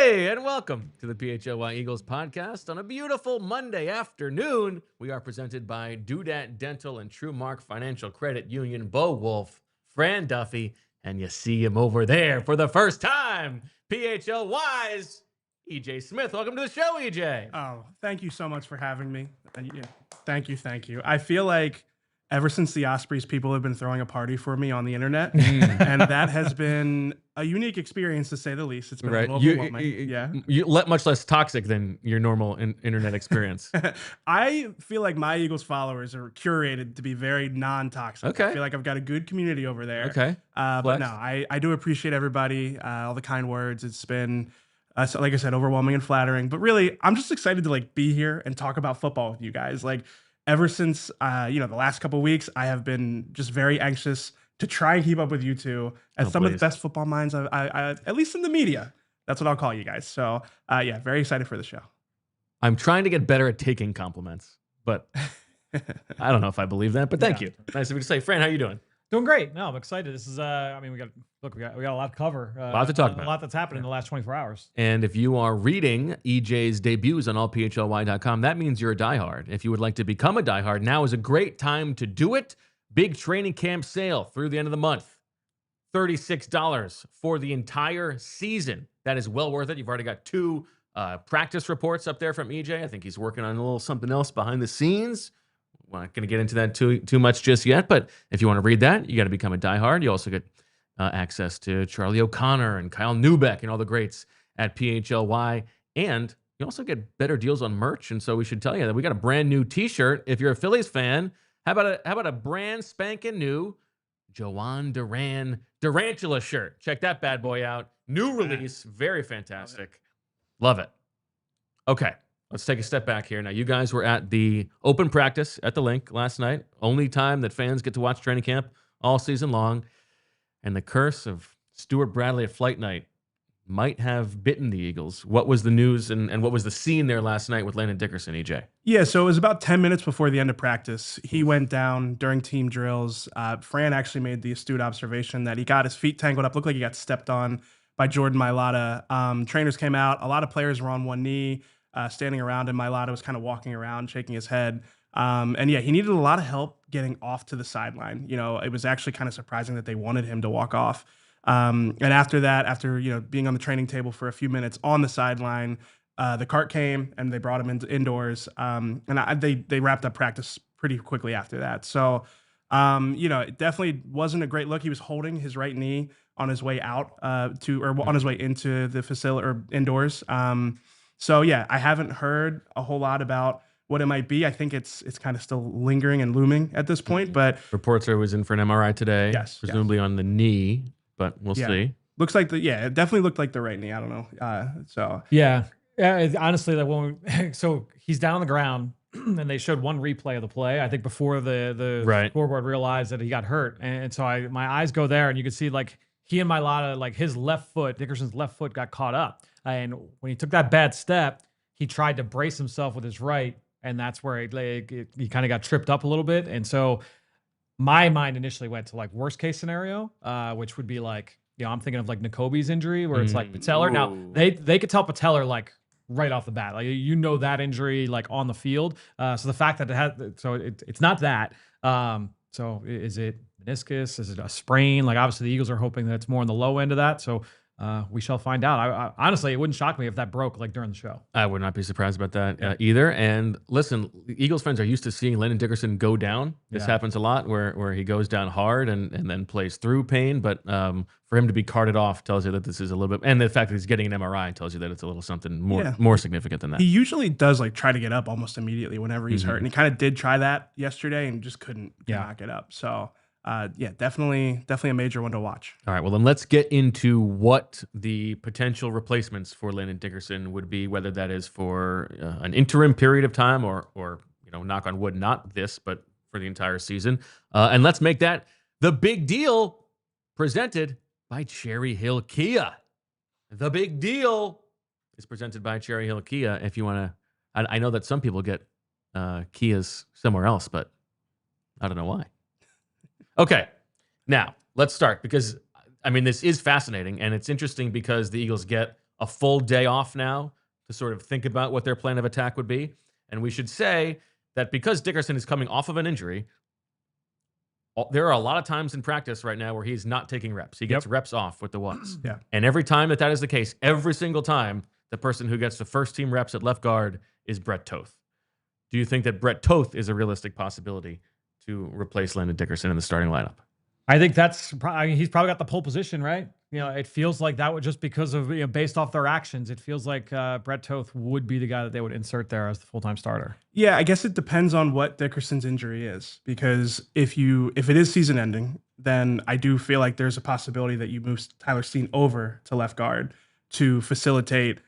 Hey, and welcome to the PHLY Eagles podcast on a beautiful Monday afternoon. We are presented by Doodat Dental and TrueMark Financial Credit Union, Bo Wulf, Fran Duffy, and you see him over there for the first time, PHLY's AJ Smith. Welcome to the show, AJ. Oh, thank you so much for having me. Thank you. I feel like ever since the Ospreys, people have been throwing a party for me on the internet, and that has been a unique experience to say the least. It's been a little overwhelming. You much less toxic than your normal internet experience. I feel like my Eagles followers are curated to be very non-toxic. Okay. I feel like I've got a good community over there. Okay. But no, I do appreciate everybody, all the kind words. It's been, so like I said, overwhelming and flattering. But really, I'm just excited to be here and talk about football with you guys. Ever since the last couple of weeks, I have been just very anxious to try and keep up with you two as some of the best football minds, I at least in the media. That's what I'll call you guys. So very excited for the show. I'm trying to get better at taking compliments, but I don't know if I believe that. But thank you. Nice of you to say. Fran, how you doing? Doing great. No, I'm excited. This is, we got a lot to cover. A lot to talk about. A lot that's happened in the last 24 hours. And if you are reading EJ's debuts on allphly.com, that means you're a diehard. If you would like to become a diehard, now is a great time to do it. Big training camp sale through the end of the month. $36 for the entire season. That is well worth it. You've already got 2 practice reports up there from EJ. I think he's working on a little something else behind the scenes. We're not going to get into that too much just yet, but if you want to read that, you got to become a diehard. You also get access to Charlie O'Connor and Kyle Neubeck and all the greats at PHLY, and you also get better deals on merch. And so we should tell you that we got a brand new T-shirt. If you're a Phillies fan, how about a brand spanking new Joanne Duran Durantula shirt? Check that bad boy out. New release, very fantastic. Love it. Okay. Let's take a step back here. Now, you guys were at the open practice at the Link last night. Only time that fans get to watch training camp all season long. And the curse of Stuart Bradley at flight night might have bitten the Eagles. What was the news and what was the scene there last night with Landon Dickerson, EJ? Yeah, so it was about 10 minutes before the end of practice. He went down during team drills. Fran actually made the astute observation that he got his feet tangled up. Looked like he got stepped on by Jordan Mailata. Trainers came out. A lot of players were on one knee. Standing around, and Mailata was kind of walking around, shaking his head. He needed a lot of help getting off to the sideline. It was actually kind of surprising that they wanted him to walk off. And after that, after being on the training table for a few minutes on the sideline, the cart came and they brought him indoors. They wrapped up practice pretty quickly after that. So, it definitely wasn't a great look. He was holding his right knee on his way out on his way into the facility or indoors. I haven't heard a whole lot about what it might be. I think it's kind of still lingering and looming at this point, but reports are he was in for an MRI today. Yes, presumably on the knee, but we'll see. Looks like it definitely looked like the right knee. I don't know. Honestly, so he's down on the ground, and they showed one replay of the play. I think before the scoreboard realized that he got hurt, and so my eyes go there, and you can see he and Mailata, his left foot, Dickerson's left foot got caught up. And when he took that bad step, he tried to brace himself with his right, and that's where he kind of got tripped up a little bit. And so my mind initially went to worst case scenario, which would be I'm thinking of Nakobe's injury where it's patellar. Now they could tell patellar right off the bat, that injury on the field. So the fact that it's not that. So is it meniscus? Is it a sprain? Obviously the Eagles are hoping that it's more on the low end of that. So we shall find out. I honestly, it wouldn't shock me if that broke during the show. I would not be surprised about that either. And listen, Eagles fans are used to seeing Landon Dickerson go down. This happens a lot where he goes down hard and then plays through pain. But for him to be carted off tells you that this is a little bit, and the fact that he's getting an MRI tells you that it's a little something more significant than that. He usually does try to get up almost immediately whenever he's hurt. And he kind of did try that yesterday and just couldn't knock it up. So definitely a major one to watch. All right, well, then let's get into what the potential replacements for Landon Dickerson would be, whether that is for an interim period of time or knock on wood, not this, but for the entire season. And let's make that the big deal presented by Cherry Hill Kia. The big deal is presented by Cherry Hill Kia. If you want to, I know that some people get Kias somewhere else, but I don't know why. Okay, now let's start because, this is fascinating, and it's interesting because the Eagles get a full day off now to sort of think about what their plan of attack would be. And we should say that because Dickerson is coming off of an injury, there are a lot of times in practice right now where he's not taking reps. He gets reps off with the ones. Yeah. And every time that is the case, every single time, the person who gets the first team reps at left guard is Brett Toth. Do you think that Brett Toth is a realistic possibility to replace Landon Dickerson in the starting lineup? I think he's probably got the pole position, right? It feels like that would just because of, based off their actions, it feels like Brett Toth would be the guy that they would insert there as the full-time starter. Yeah, I guess it depends on what Dickerson's injury is, because if it is season ending, then I do feel like there's a possibility that you move Tyler Steen over to left guard to facilitate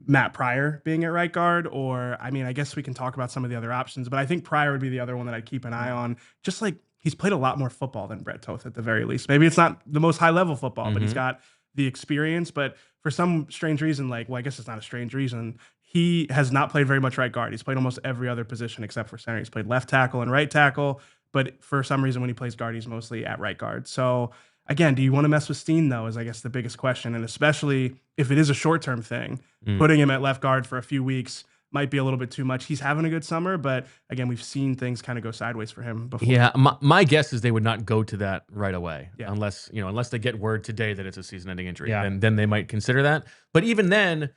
Matt Pryor being at right guard, or I guess we can talk about some of the other options, but I think Pryor would be the other one that I'd keep an eye on. Just like he's played a lot more football than Brett Toth at the very least. Maybe it's not the most high level football, but he's got the experience. But for some strange reason, I guess it's not a strange reason, he has not played very much right guard. He's played almost every other position except for center. He's played left tackle and right tackle, but for some reason when he plays guard, he's mostly at right guard. So again, do you want to mess with Steen, though, is I guess the biggest question. And especially if it is a short-term thing, putting him at left guard for a few weeks might be a little bit too much. He's having a good summer, but again, we've seen things kind of go sideways for him before. Yeah, my guess is they would not go to that right away, unless they get word today that it's a season-ending injury. Yeah. And then they might consider that. But even then,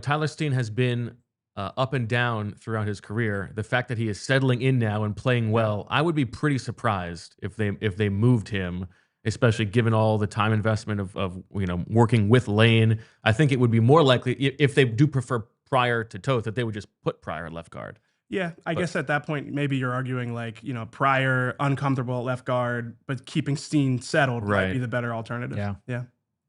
Tyler Steen has been up and down throughout his career. The fact that he is settling in now and playing well, I would be pretty surprised if they moved him, especially given all the time investment of working with Lane. I think it would be more likely, if they do prefer Pryor to Toth, that they would just put Pryor at left guard. Yeah, I guess at that point, maybe you're arguing Pryor uncomfortable at left guard, but keeping Steen settled might be the better alternative. Yeah.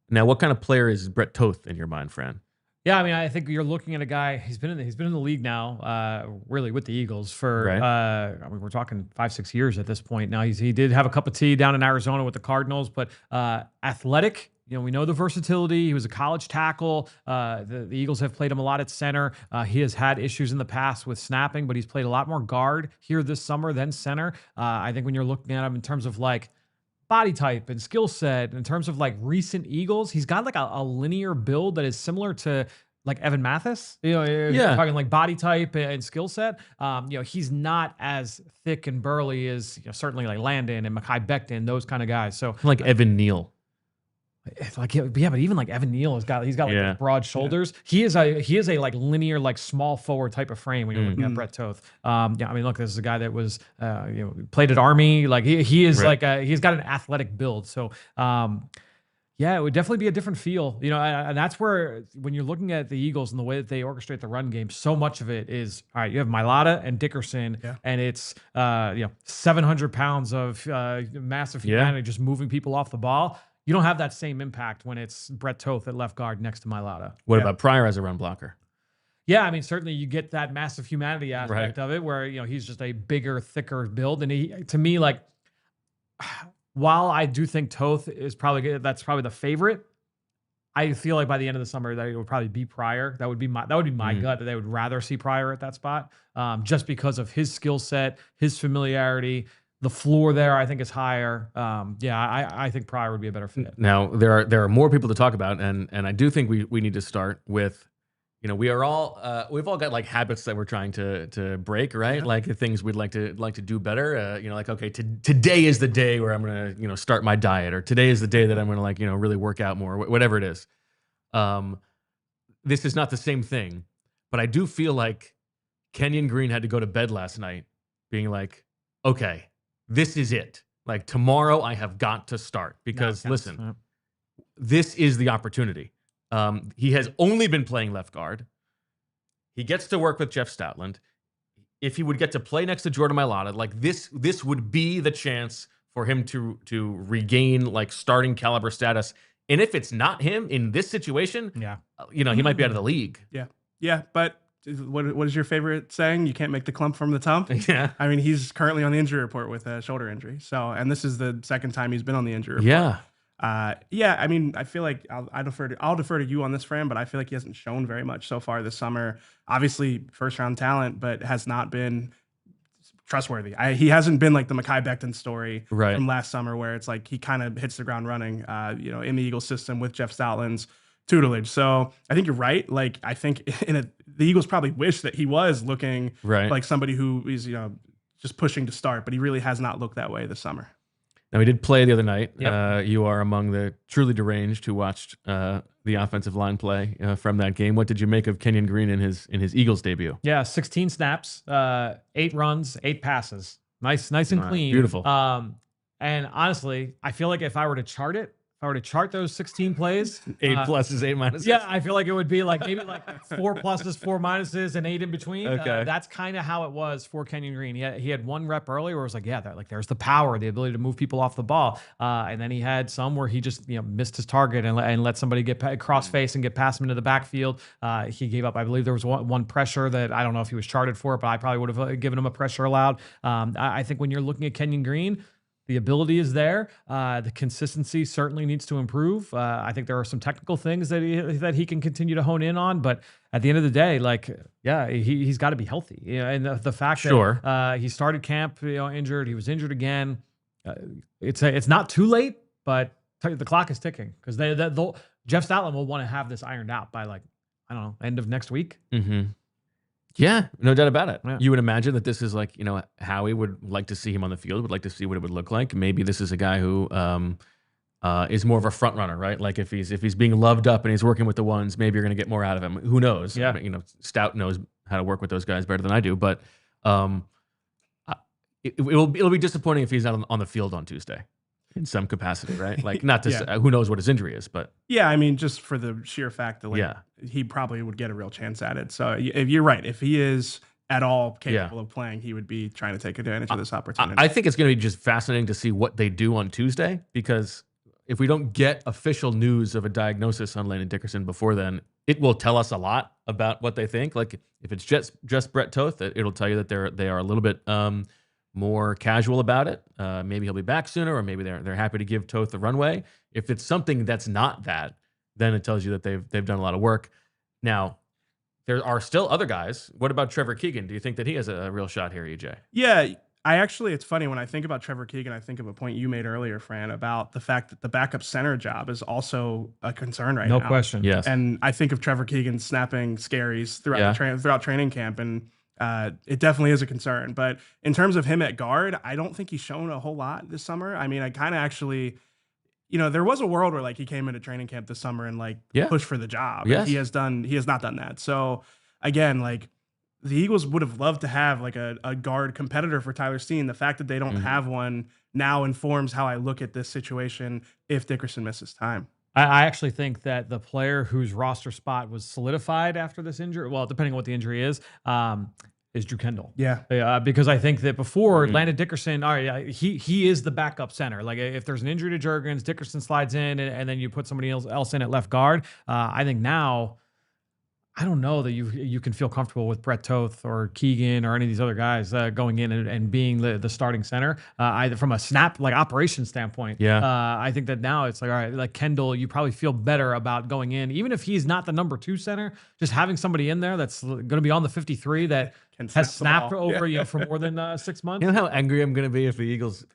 Now, what kind of player is Brett Toth in your mind, Fran? Yeah, I think you're looking at a guy. He's been in the league now, really with the Eagles for. We're talking 5-6 years at this point now. He did have a cup of tea down in Arizona with the Cardinals, but athletic. We know the versatility. He was a college tackle. The Eagles have played him a lot at center. He has had issues in the past with snapping, but he's played a lot more guard here this summer than center. I think when you're looking at him in terms of body type and skill set, in terms of recent Eagles, he's got a linear build that is similar to Evan Mathis, talking body type and skill set. He's not as thick and burly as certainly Landon and Mekhi Becton, those kind of guys. So Evan Neal. But even Evan Neal he's got those broad shoulders. He is a linear small forward type of frame when you're looking at Brett Toth. Look, this is a guy that was played at Army. He is he's got an athletic build. So it would definitely be a different feel. And that's where when you're looking at the Eagles and the way that they orchestrate the run game, so much of it is all right. You have Mailata and Dickerson, and it's 700 pounds of massive humanity just moving people off the ball. You don't have that same impact when it's Brett Toth at left guard next to Mailata. What about Pryor as a run blocker? Yeah, certainly you get that massive humanity aspect of it where, he's just a bigger, thicker build. And to me, while I do think Toth is that's probably the favorite, I feel like by the end of the summer that it would probably be Pryor. That would be my gut, that they would rather see Pryor at that spot, just because of his skill set, his familiarity. The floor there, I think, is higher. I think Pryor would be a better fit. Now, there are more people to talk about, and I do think we need to start with, we've all got habits that we're trying to break, right? Yeah. Things we'd like to do better. Okay, today is the day where I'm gonna start my diet, or today is the day that I'm gonna really work out more, whatever it is. This is not the same thing, but I do feel like Kenyon Green had to go to bed last night being okay, this is it. Tomorrow I have got to start because listen, this is the opportunity. He has only been playing left guard. He gets to work with Jeff Stoutland. If he would get to play next to Jordan Mailata, this would be the chance for him to regain starting caliber status. And if it's not him in this situation, he might be out of the league. Yeah, but what is your favorite saying? You can't make the clump from the tump. Yeah. He's currently on the injury report with a shoulder injury. So, and this is the second time he's been on the injury report. I feel like I'll defer to you on this, Fran, but I feel like he hasn't shown very much so far this summer. Obviously, first round talent, but has not been trustworthy. He hasn't been like the Mekhi Becton story from last summer, where it's he kind of hits the ground running. In the Eagles system with Jeff Stoutland's tutelage. So I think you're right. Like, I think the Eagles probably wish that he was looking like somebody who is, just pushing to start, but he really has not looked that way this summer. Now, we did play the other night. Yep. You are among the truly deranged who watched the offensive line play from that game. What did you make of Kenyon Green in his Eagles debut? Yeah, 16 snaps, 8 runs, 8 passes. Nice and clean. Beautiful. And honestly, I feel like if I were to chart it, those 16 plays, 8 pluses, 8 minuses. Yeah, I feel like it would be like maybe like 4 pluses, 4 minuses, and 8 in between. Okay. That's kind of how it was for Kenyon Green. He had 1 rep early where it was like, there's the power, the ability to move people off the ball. And then he had some where he just missed his target and let somebody get cross face and get past him into the backfield. He gave up, I believe there was one pressure that I don't know if he was charted for it, but I probably would have given him a pressure allowed. I think when you're looking at Kenyon Green, the ability is there. The consistency certainly needs to improve. I think there are some technical things that he can continue to hone in on. But at the end of the day, he's got to be healthy. And the fact that he started camp injured, he was injured again. It's not too late, but the clock is ticking because Jeff Stoutland will want to have this ironed out by end of next week. Mm-hmm. Yeah, no doubt about it. Yeah. You would imagine that this is Howie would like to see him on the field, would like to see what it would look like. Maybe this is a guy who is more of a front runner, right? Like if he's being loved up and he's working with the ones, maybe you're going to get more out of him. Who knows? Yeah. Stout knows how to work with those guys better than I do, but it'll be disappointing if he's not on the field on Tuesday. In some capacity, right? Like, not to say, who knows what his injury is, but yeah, I mean, just for the sheer fact that he probably would get a real chance at it. So if you're right, if he is at all capable of playing, he would be trying to take advantage of this opportunity. I think it's going to be just fascinating to see what they do on Tuesday, because if we don't get official news of a diagnosis on Landon Dickerson before then, it will tell us a lot about what they think. Like if it's just Brett Toth, it'll tell you that they are a little bit more casual about it. Maybe he'll be back sooner, or maybe they're happy to give Toth the runway. If it's something that's not that, then it tells you that they've done a lot of work. Now, there are still other guys. What about Trevor Keegan? Do you think that he has a real shot here, EJ? Yeah, it's funny when I think about Trevor Keegan, I think of a point you made earlier, Fran, about the fact that the backup center job is also a concern right now. No question. Yes. And I think of Trevor Keegan snapping scaries throughout training camp, and it definitely is a concern. But in terms of him at guard, I don't think he's shown a whole lot this summer. I mean, I kind of actually, there was a world where he came into training camp this summer and pushed for the job. Yes. He has not done that. So again, the Eagles would have loved to have a guard competitor for Tyler Steen. The fact that they don't have one now informs how I look at this situation if Dickerson misses time. I actually think that the player whose roster spot was solidified after this injury, well, depending on what the injury is Drew Kendall. Yeah. Because I think that before Landon Dickerson, he is the backup center. Like if there's an injury to Jurgens, Dickerson slides in and then you put somebody else in at left guard. I think now, I don't know that you can feel comfortable with Brett Toth or Keegan or any of these other guys going in and being the starting center. Either from a snap operation standpoint. I think that now it's all right, Kendall, you probably feel better about going in, even if he's not the number 2 center. Just having somebody in there that's going to be on the 53 that has snapped over for more than 6 months. You know how angry I'm going to be if the Eagles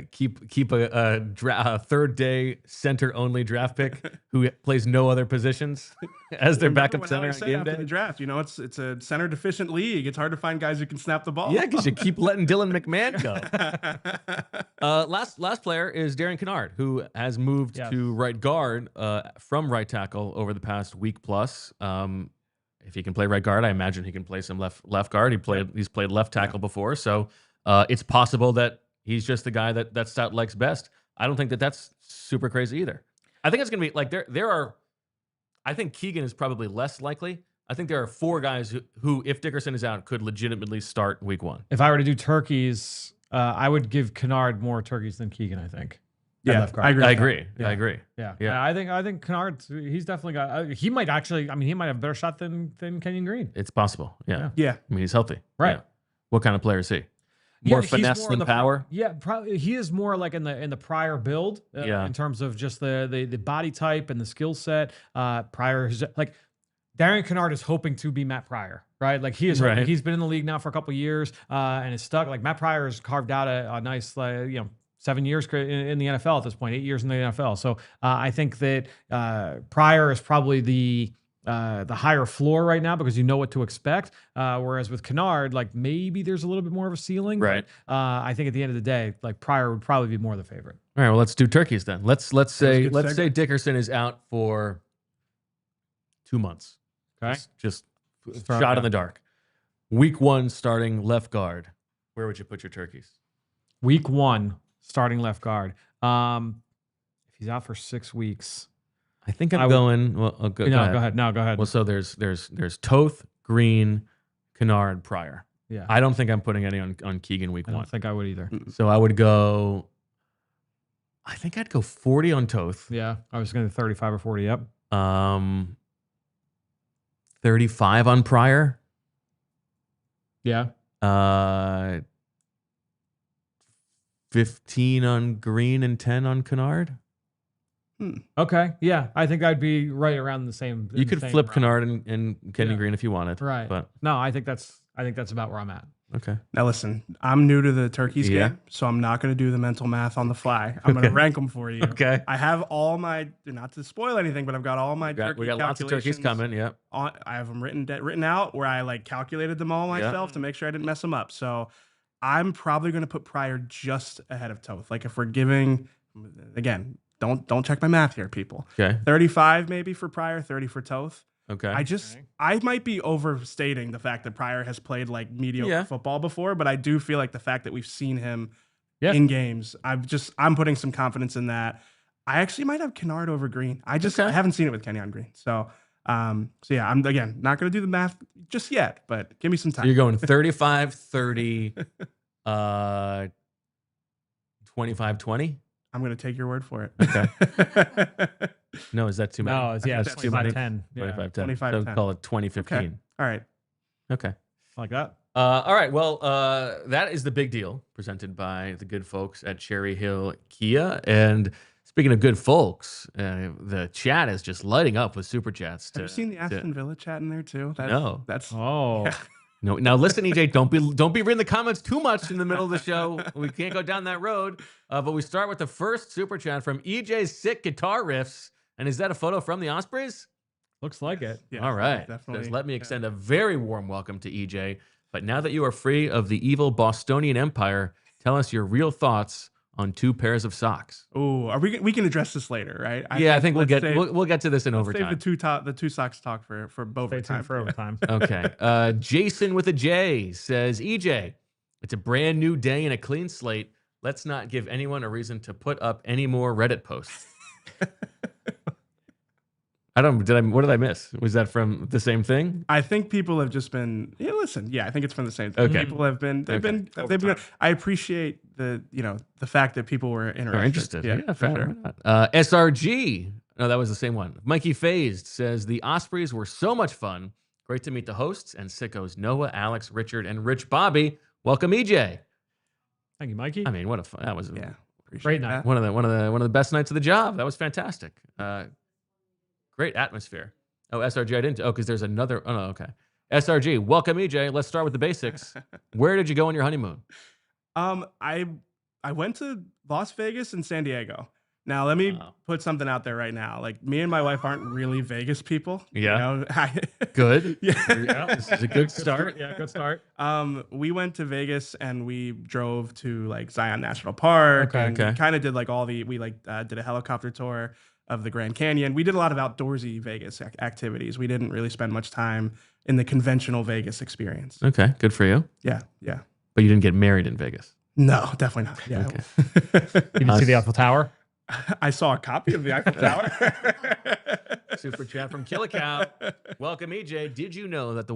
keep a third day center only draft pick who plays no other positions as their backup center on game day. The draft, it's a center deficient league. It's hard to find guys who can snap the ball. Yeah, because you keep letting Dylan McMahon go. Last player is Darren Kennard, who has moved to right guard from right tackle over the past week plus. If he can play right guard, I imagine he can play some left guard. He's played left tackle before, so it's possible that he's just the guy that Stout likes best. I don't think that's super crazy either. I think it's going to be there are. I think Keegan is probably less likely. I think there are 4 guys who, if Dickerson is out, could legitimately start week 1. If I were to do turkeys, I would give Kennard more turkeys than Keegan, I think. Yeah, I agree. I agree. Yeah. I think Kennard, he's definitely got. He might actually. I mean, he might have a better shot than Kenyon Green. It's possible. Yeah. I mean, he's healthy. Right. Yeah. What kind of player is he? More finesse than power. Probably he is more in the Pryor build. In terms of just the body type and the skill set. Pryor is Darren Kennard is hoping to be Matt Pryor, right? He is. He's been in the league now for a couple of years and is stuck. Matt Pryor has carved out a nice 7 years in the NFL at this point, 8 years in the NFL. So I think that Pryor is probably the higher floor right now because you know what to expect. Whereas with Kennard, like maybe there's a little bit more of a ceiling. Right. But, I think at the end of the day, like Pryor would probably be more the favorite. All right. Well, let's do turkeys then. Let's say Dickerson is out for 2 months. Okay. Just shot in the dark. Week 1 starting left guard. Where would you put your turkeys? Week 1 starting left guard. If he's out for 6 weeks, I think I'm going. Well, go ahead. No, go ahead. Well, so there's Toth, Green, Kennard, Pryor. Yeah. I don't think I'm putting any on Keegan week 1. I don't think I would either. So I would go. I think I'd go 40 on Toth. Yeah, I was going to 35 or 40. Yep. 35 on Pryor. Yeah. 15 on Green and 10 on Kennard. Okay. Yeah, I think I'd be right around the same. You could flip Kennard and Kenyon Green if you wanted. Right. But no, I think that's about where I'm at. Okay. Now listen, I'm new to the turkeys game, so I'm not going to do the mental math on the fly. I'm going to rank them for you. Okay. I have all my, not to spoil anything, but I've got all my turkey we got lots of turkeys coming. Yep. I have them written out where I like calculated them all myself to make sure I didn't mess them up. So I'm probably going to put Pryor just ahead of Toth. Like if we're giving, again, don't check my math here, people. Okay. 35 maybe for Pryor, 30 for Toth. Okay. I might be overstating the fact that Pryor has played like mediocre football before, but I do feel like the fact that we've seen him in games, I'm putting some confidence in that. I actually might have Kennard over Green. I haven't seen it with Kenyon Green. So yeah, I'm again not going to do the math just yet, but give me some time. So you're going 35, 30, 25, 20? I'm going to take your word for it. Okay. No, is that too many? No, that's 25, 10. 25, 10. 25, so 10. Call it 20, 15. Okay. All right. Okay. Like that. All right. Well, that is the big deal presented by the good folks at Cherry Hill Kia. And speaking of good folks, the chat is just lighting up with super chats. Have you seen the Aston Villa chat in there too? No. That's yeah. No. Now listen, EJ, don't be reading the comments too much in the middle of the show. We can't go down that road. But we start with the first super chat from EJ's sick guitar riffs. And is that a photo from the Ospreys? Looks like it. Yeah, all right. definitely. Let me extend a very warm welcome to EJ. But now that you are free of the evil Bostonian Empire, tell us your real thoughts on 2 pairs of socks. Oh, we can address this later, right? I think we'll get to this in overtime. Save the two socks talk for overtime. For overtime. Okay. Jason with a J says, EJ, it's a brand new day and a clean slate. Let's not give anyone a reason to put up any more Reddit posts. What did I miss? Was that from the same thing? I think people have just been, I think it's from the same thing. Okay. People have been, they've been, I appreciate the fact that people were interested. Yeah, for sure. SRG. No, that was the same one. Mikey Phased says, the Ospreys were so much fun. Great to meet the hosts and sickos Noah, Alex, Richard, and Rich Bobby. Welcome, EJ. Thank you, Mikey. I mean, what a fun, that was great night. One of the best nights of the job. That was fantastic. Great atmosphere. Oh, SRG, I didn't. Oh, because there's another. Oh, no, okay. SRG, welcome, EJ. Let's start with the basics. Where did you go on your honeymoon? I went to Las Vegas and San Diego. Now, let me put something out there right now. Like, me and my wife aren't really Vegas people. Yeah. Good. Yeah. This is a good start. Yeah, good start. We went to Vegas and we drove to like Zion National Park. Okay. And kind of did like did a helicopter tour of the Grand Canyon. We did a lot of outdoorsy Vegas activities. We didn't really spend much time in the conventional Vegas experience. Okay, good for you. Yeah. But you didn't get married in Vegas. No, definitely not. Yeah. Okay. You didn't see the Eiffel Tower? I saw a copy of the Eiffel Tower. Super chat from Killicow. Welcome, EJ. Did you know that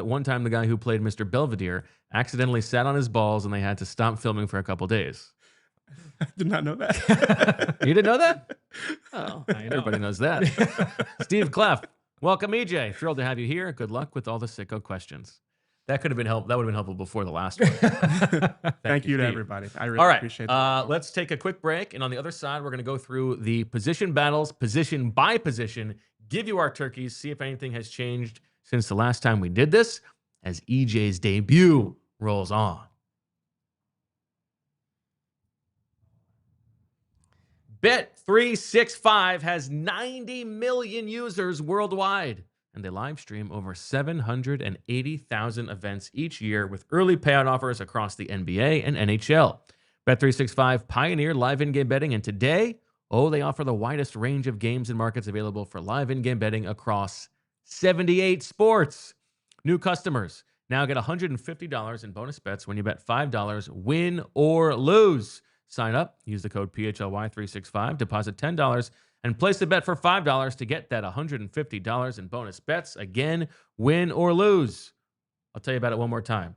one time the guy who played Mr. Belvedere accidentally sat on his balls and they had to stop filming for a couple days? I did not know that. You didn't know that? Oh, everybody knows that. Steve Clef. Welcome, EJ. Thrilled to have you here. Good luck with all the sicko questions. That could have been helpful. That would have been helpful before the last one. Thank you to everybody. I really appreciate that. Let's take a quick break. And on the other side, we're going to go through the position battles, position by position, give you our turkeys, see if anything has changed since the last time we did this, as EJ's debut rolls on. Bet365 has 90 million users worldwide, and they live stream over 780,000 events each year with early payout offers across the NBA and NHL. Bet365 pioneered live in-game betting, and today, they offer the widest range of games and markets available for live in-game betting across 78 sports. New customers now get $150 in bonus bets when you bet $5, win or lose. Sign up, use the code PHLY365, deposit $10, and place a bet for $5 to get that $150 in bonus bets. Again, win or lose. I'll tell you about it one more time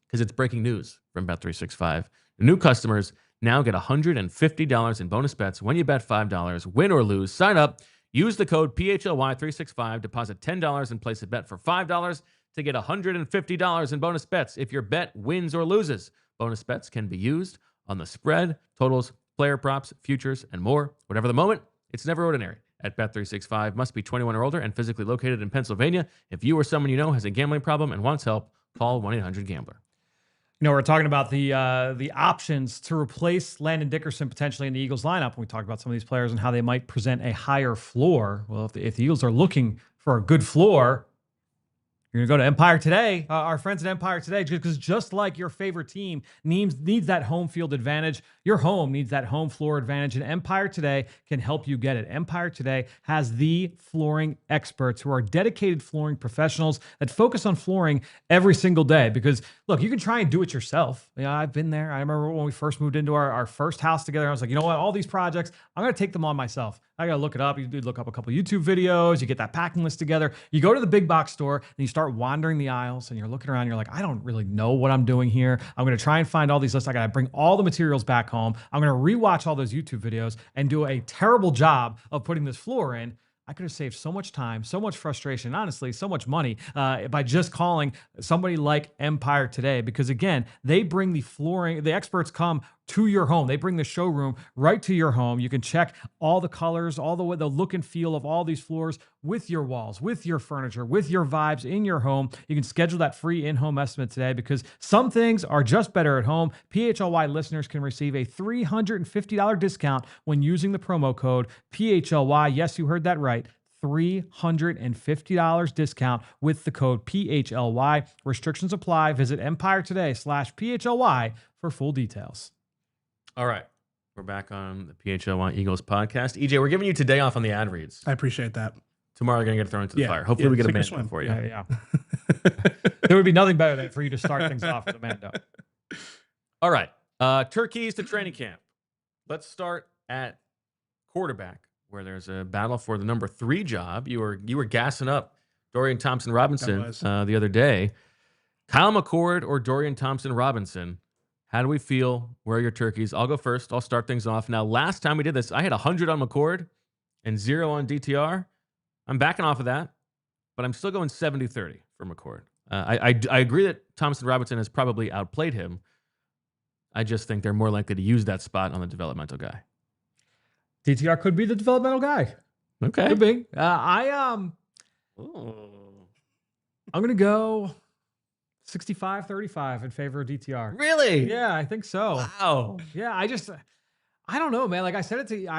because it's breaking news from Bet365. New customers now get $150 in bonus bets when you bet $5, win or lose. Sign up, use the code PHLY365, deposit $10, and place a bet for $5 to get $150 in bonus bets if your bet wins or loses. Bonus bets can be used on the spread, totals, player props, futures, and more. Whatever the moment, it's never ordinary. At Bet365, must be 21 or older and physically located in Pennsylvania. If you or someone you know has a gambling problem and wants help, call 1-800-GAMBLER. You know, we're talking about the options to replace Landon Dickerson potentially in the Eagles lineup. We talked about some of these players and how they might present a higher floor. Well, if the Eagles are looking for a good floor, you're going to go to Empire Today, our friends at Empire Today, because just like your favorite team needs that home field advantage, your home needs that home floor advantage, and Empire Today can help you get it. Empire Today has the flooring experts who are dedicated flooring professionals that focus on flooring every single day. Because, look, you can try and do it yourself. You know, I've been there. I remember when we first moved into our first house together, I was like, you know what, all these projects, I'm going to take them on myself. I got to look it up. You look up a couple YouTube videos. You get that packing list together. You go to the big box store and you start wandering the aisles and you're looking around. You're like, I don't really know what I'm doing here. I'm going to try and find all these lists. I got to bring all the materials back home. I'm going to rewatch all those YouTube videos and do a terrible job of putting this floor in. I could have saved so much time, so much frustration, and honestly, so much money by just calling somebody like Empire Today. Because again, they bring the flooring, the experts come to your home. They bring the showroom right to your home. You can check all the colors, all the way, the look and feel of all these floors with your walls, with your furniture, with your vibes in your home. You can schedule that free in-home estimate today because some things are just better at home. PHLY listeners can receive a $350 discount when using the promo code PHLY. Yes, you heard that right. $350 discount with the code PHLY. Restrictions apply. Visit EmpireToday.com/PHLY for full details. All right. We're back on the PHLY Eagles podcast. EJ, we're giving you today off on the ad reads. I appreciate that. Tomorrow you're going to get thrown into the fire. Hopefully we get a Mando for you. Yeah. There would be nothing better than for you to start things off with a Mando. All right. Turkeys to training camp. Let's start at quarterback, where there's a battle for the number 3 job. You were gassing up Dorian Thompson-Robinson the other day. Kyle McCord or Dorian Thompson-Robinson? How do we feel? Where are your turkeys? I'll go first. I'll start things off. Now, last time we did this, I had 100 on McCord and 0 on DTR. I'm backing off of that, but I'm still going 70-30 for McCord. I agree that Thompson-Robinson has probably outplayed him. I just think they're more likely to use that spot on the developmental guy. DTR could be the developmental guy. Okay. Could be. I'm going to go 65-35 in favor of DTR. Really? Yeah, I think so. Wow. Yeah, I don't know, man. Like I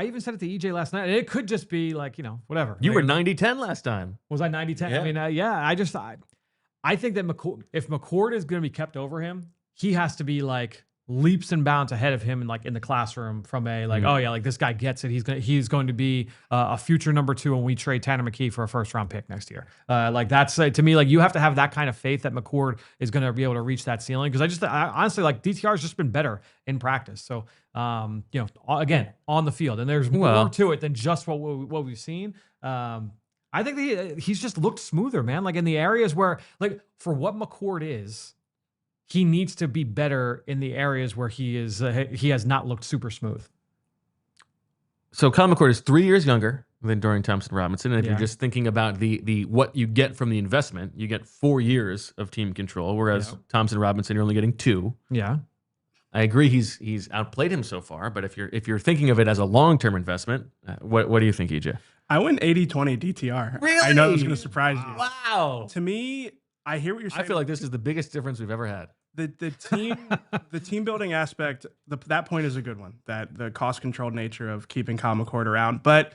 even said it to EJ last night. And it could just be like, whatever. You were 90-10 last time. Was I 90-10? Yeah. I mean, I think that if McCord is going to be kept over him, he has to be like leaps and bounds ahead of him in the classroom from oh yeah, like this guy gets it. He's going to be a future number 2 when we trade Tanner McKee for a first-round pick next year. That's to me, you have to have that kind of faith that McCord is going to be able to reach that ceiling. Because I honestly, DTR has just been better in practice. So again, on the field, and there's more to it than just what we've seen. I think he's just looked smoother, man. Like in the areas where, for what McCord is, he needs to be better in the areas where he has not looked super smooth. So Kyle McCord is 3 years younger than Dorian Thompson-Robinson. And if you're just thinking about the what you get from the investment, you get 4 years of team control, whereas Thompson-Robinson, you're only getting 2. Yeah. I agree he's outplayed him so far, but if you're thinking of it as a long-term investment, what do you think, EJ? I went 80-20 DTR. Really? I know it was going to surprise you. Wow. To me, I hear what you're saying. I feel like this is the biggest difference we've ever had. the team building aspect, that point is a good one. That the cost controlled nature of keeping Kyle McCord around, but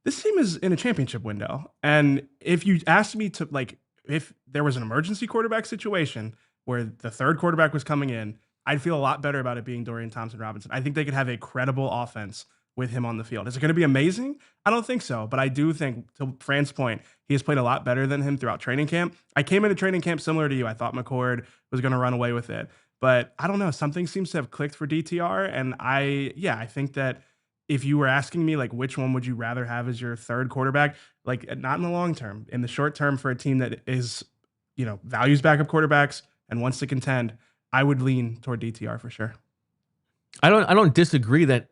this team is in a championship window, and if you asked me to if there was an emergency quarterback situation where the third quarterback was coming in, I'd feel a lot better about it being Dorian Thompson-Robinson. I think they could have a credible offense with him on the field. Is it going to be amazing? I don't think so, but I do think, to Fran's point, he has played a lot better than him throughout training camp. I came into training camp similar to you. I thought McCord was going to run away with it, but I don't know. Something seems to have clicked for DTR, and I think that if you were asking me which one would you rather have as your third quarterback, not in the long term, in the short term for a team that is, values backup quarterbacks and wants to contend, I would lean toward DTR for sure. I don't disagree that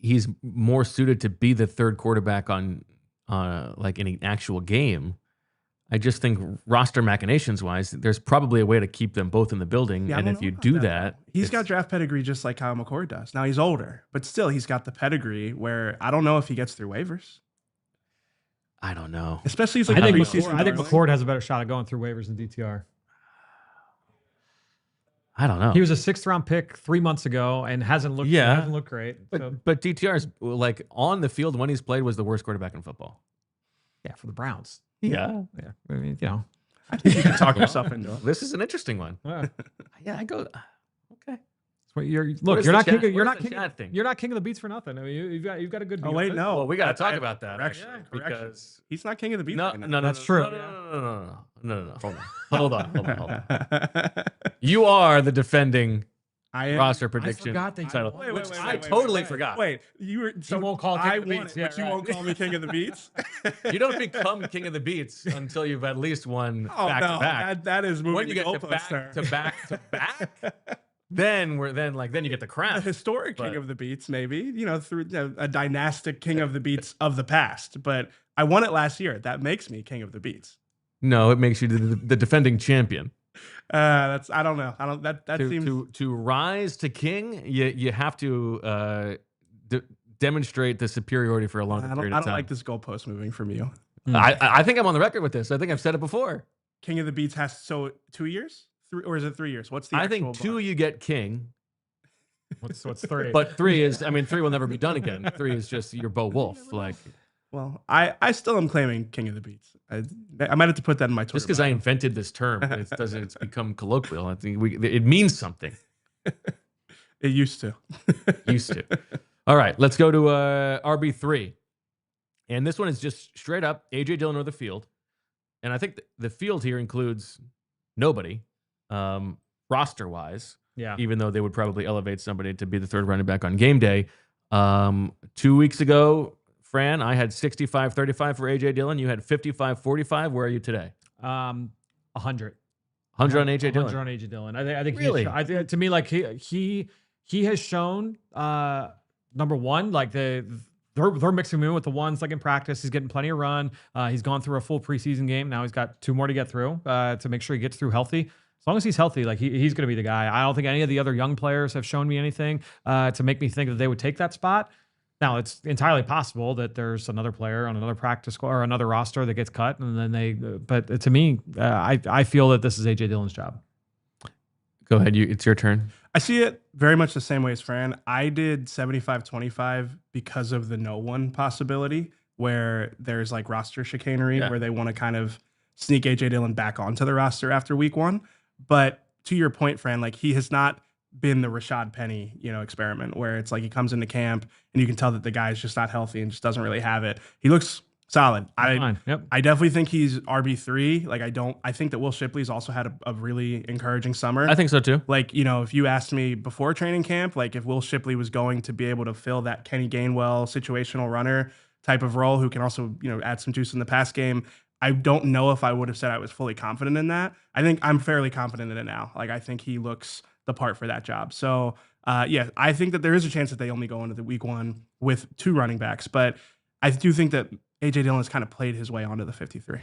he's more suited to be the third quarterback on in an actual game. I just think roster machinations wise, there's probably a way to keep them both in the building. Yeah, and if you do that, he's got draft pedigree just like Kyle McCord does. Now he's older, but still he's got the pedigree where I don't know if he gets through waivers. I don't know. Especially I think McCord has a better shot at going through waivers than DTR. I don't know. He was a 6th round pick 3 months ago and hasn't looked great. But DTR's on the field when he's played was the worst quarterback in football. Yeah, for the Browns. Yeah. I mean, I think you can talk yourself into it. This is an interesting one. Yeah, I go. Okay. You're not king of the beats for nothing. I mean, you've got a good. Oh wait, no. Well, we got to talk about that correction. because he's not king of the beats. No, that's true. No. Hold on. You are the defending roster prediction. I forgot title. Wait, I totally forgot. Wait, you won't call king of the beats, but you won't call me king of the beats. You don't become king of the beats until you've at least won back to back. That is moving when you get to back to back. Then you get the crown. A historic king of the beats, maybe, through a dynastic king of the beats of the past. But I won it last year. That makes me king of the beats. No, it makes you the defending champion. I don't know. That seems to rise to king. You have to demonstrate the superiority for a longer period of time. I don't like this goalpost moving from you. I think I'm on the record with this. I think I've said it before. King of the beats has 2 years. Or is it 3 years? What's the I think 2 bar? You get king. What's 3? But 3 is, 3 will never be done again. 3 is just your Bo Wulf. Well, I still am claiming king of the beats. I might have to put that in my Twitter. Just because I invented this term, it's become colloquial. I think it means something. It used to. All right, let's go to RB3. And this one is just straight up AJ Dillon or the field. And I think the field here includes nobody. Roster-wise, even though they would probably elevate somebody to be the third running back on game day. 2 weeks ago, Fran, I had 65-35 for AJ Dillon. You had 55-45. Where are you today? 100. 100 on AJ Dillon. 100 on AJ Dillon. I think really. To me, he has shown number one, they're mixing him in with the ones in practice. He's getting plenty of run. He's gone through a full preseason game. Now he's got 2 more to get through to make sure he gets through healthy. As long as he's healthy, he's going to be the guy. I don't think any of the other young players have shown me anything to make me think that they would take that spot. Now, it's entirely possible that there's another player on another practice squad or another roster that gets cut, and then but to me, I feel that this is AJ Dillon's job. Go ahead. It's your turn. I see it very much the same way as Fran. I did 75-25 because of the no one possibility where there's roster chicanery where they want to kind of sneak AJ Dillon back onto the roster after week 1. But to your point, Fran, he has not been the Rashad Penny, experiment where it's he comes into camp and you can tell that the guy's just not healthy and just doesn't really have it. He looks solid. I definitely think he's RB3. I think that Will Shipley's also had a really encouraging summer. I think so too. If you asked me before training camp, if Will Shipley was going to be able to fill that Kenny Gainwell situational runner type of role who can also, add some juice in the pass game, I don't know if I would have said I was fully confident in that. I think I'm fairly confident in it now. I think he looks the part for that job. So, I think that there is a chance that they only go into the week 1 with 2 running backs, but I do think that AJ Dillon has kind of played his way onto the 53.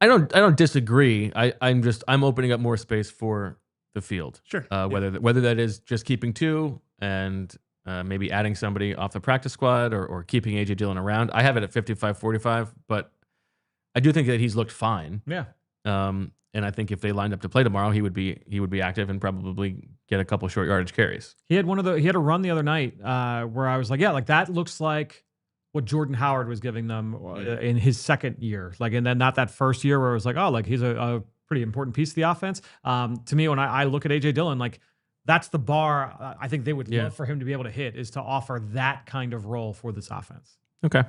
I don't disagree. I'm opening up more space for the field. Sure. Whether that is just keeping 2 and maybe adding somebody off the practice squad or keeping AJ Dillon around. I have it at 55-45, but I do think that he's looked fine. Yeah. And I think if they lined up to play tomorrow, he would be active and probably get a couple short yardage carries. He had a run the other night where I was like, yeah, like that looks like what Jordan Howard was giving them in his second year. Like, and then not that first year where it was like, oh, like he's a pretty important piece of the offense. To me, when I look at AJ Dillon, like that's the bar I think they would love for him to be able to hit, is to offer that kind of role for this offense. Okay.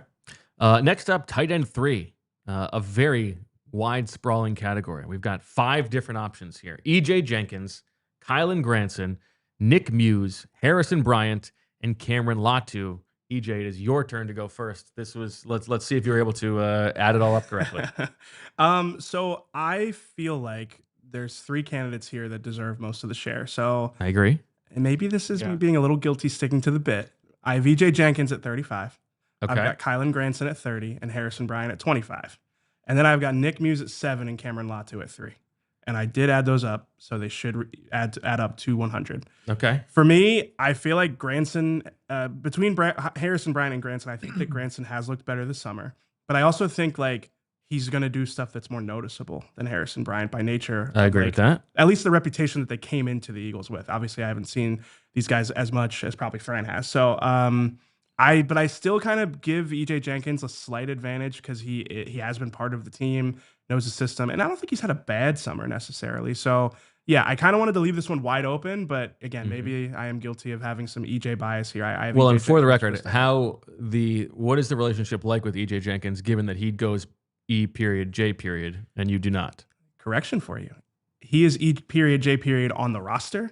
Next up, tight end 3, a very wide sprawling category. We've got 5 different options here: EJ Jenkins, Kylan Granson, Nick Muse, Harrison Bryant, and Cameron Latu. EJ, it is your turn to go first. This was let's see if you're able to add it all up correctly. So I feel like there's 3 candidates here that deserve most of the share. So I agree. And maybe this is me being a little guilty sticking to the bit. I have EJ Jenkins at 35. Okay. I've got Kylan Granson at 30 and Harrison Bryant at 25. And then I've got Nick Muse at 7 and Cameron Latu at 3. And I did add those up, so they should add up to 100. Okay. For me, I feel like Granson, between Harrison Bryant and Granson, I think that Granson has looked better this summer. But I also think like he's going to do stuff that's more noticeable than Harrison Bryant by nature. I agree with that. At least the reputation that they came into the Eagles with. Obviously, I haven't seen these guys as much as probably Fran has. So but I still kind of give EJ Jenkins a slight advantage because he has been part of the team, knows the system, and I don't think he's had a bad summer necessarily. So yeah, I kind of wanted to leave this one wide open, but again, maybe I am guilty of having some EJ bias here. I have and for the record, what is the relationship like with EJ Jenkins, given that he goes E period, J period, and you do not? Correction for you. He is E period, J period on the roster.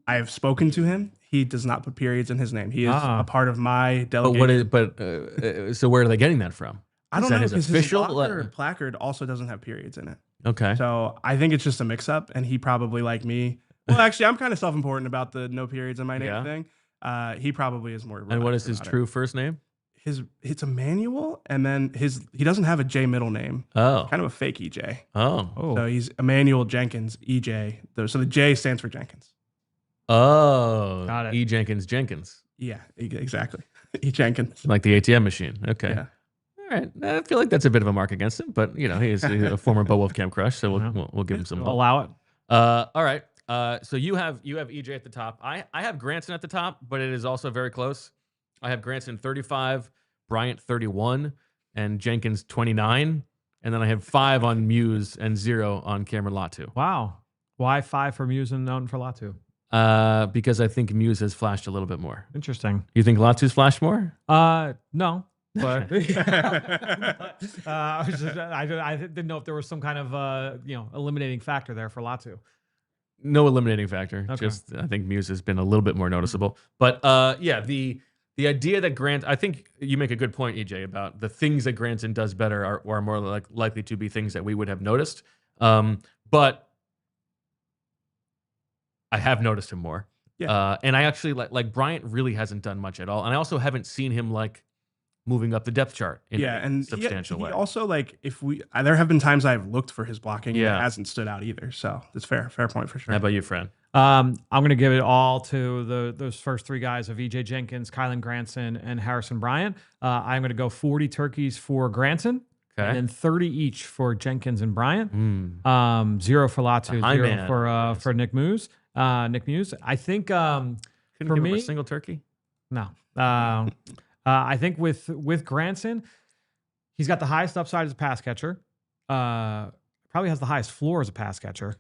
I have spoken to him. He does not put periods in his name. He is a part of my delegation. So where are they getting that from? I don't know, his because official his placard also doesn't have periods in it. Okay. So I think it's just a mix-up, and he probably, like me. Well, actually, I'm kind of self-important about the no periods in my name thing. He probably is more. And what is his true first name? It's Emmanuel, and then he doesn't have a J middle name. Oh, kind of a fake EJ. Oh, so he's Emmanuel Jenkins EJ. So the J stands for Jenkins. Oh, got it. E Jenkins. Yeah, exactly. E Jenkins, like the ATM machine. Okay. Yeah. All right. I feel like that's a bit of a mark against him, but he's a former Bo Wulf camp crush, so we'll give him some. Allow it. All right. So you have EJ at the top. I have Granson at the top, but it is also very close. I have Granson 35, Bryant 31, and Jenkins 29, and then I have 5 on Muse and 0 on Cameron Latu. Wow. Why 5 for Muse and none for Latu? Because I think Muse has flashed a little bit more. Interesting. You think Latu's flashed more? No. But I didn't know if there was some kind of eliminating factor there for Latu. No eliminating factor. Okay. Just I think Muse has been a little bit more noticeable. But the idea that I think you make a good point, EJ, about the things that Granson does better are more likely to be things that we would have noticed. But I have noticed him more. Yeah. And I actually like Bryant really hasn't done much at all. And I also haven't seen him moving up the depth chart in a substantial way. Also, there have been times I've looked for his blocking and it hasn't stood out either. So that's fair point for sure. How about you, Fran? I'm going to give it all to those first 3 guys of EJ Jenkins, Kylan Granson, and Harrison Bryant. I'm going to go 40 turkeys for Granson. Okay. And then 30 each for Jenkins and Bryant. 0 for Latu, 0 for Nick Muse. I think Couldn't for give me him a single turkey. No. I think with Granson, he's got the highest upside as a pass catcher. Probably has the highest floor as a pass catcher.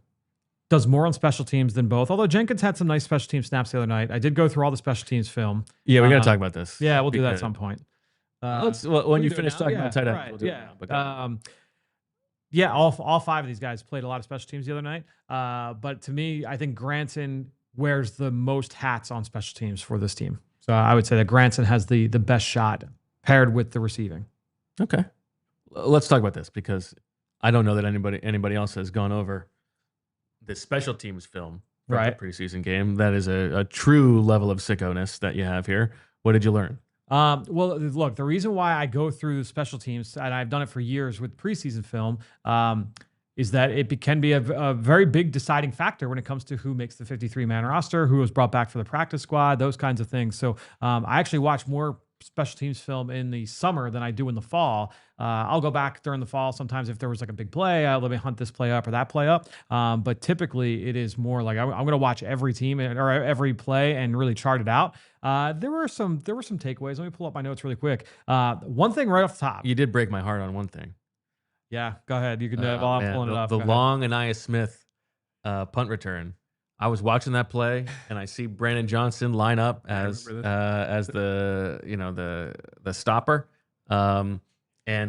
Does more on special teams than both. Although Jenkins had some nice special team snaps the other night. I did go through all the special teams film. Yeah, we got to talk about this. Yeah, we'll do that at some point. When you finish talking about tight ends, right, we'll do it. All 5 of these guys played a lot of special teams the other night. But to me, I think Granson wears the most hats on special teams for this team. So I would say that Granson has the best shot paired with the receiving. Okay. Let's talk about this because I don't know that anybody else has gone over the special teams film from the preseason game. That is a true level of sicko-ness that you have here. What did you learn? Well, look, the reason why I go through special teams, and I've done it for years with preseason film, is that it can be a very big deciding factor when it comes to who makes the 53-man roster, who was brought back for the practice squad, those kinds of things. So I actually watched more special teams film in the summer than I do in the fall. I'll go back during the fall. Sometimes if there was like a big play, let me hunt this play up or that play up. But typically it is more like I'm going to watch every team or every play and really chart it out. There were some takeaways. Let me pull up my notes really quick. One thing right off the top. You did break my heart on one thing. Yeah, go ahead. You can while I'm pulling it up. The long Ainias Smith punt return. I was watching that play and I see Brandon Johnson line up as the the stopper, and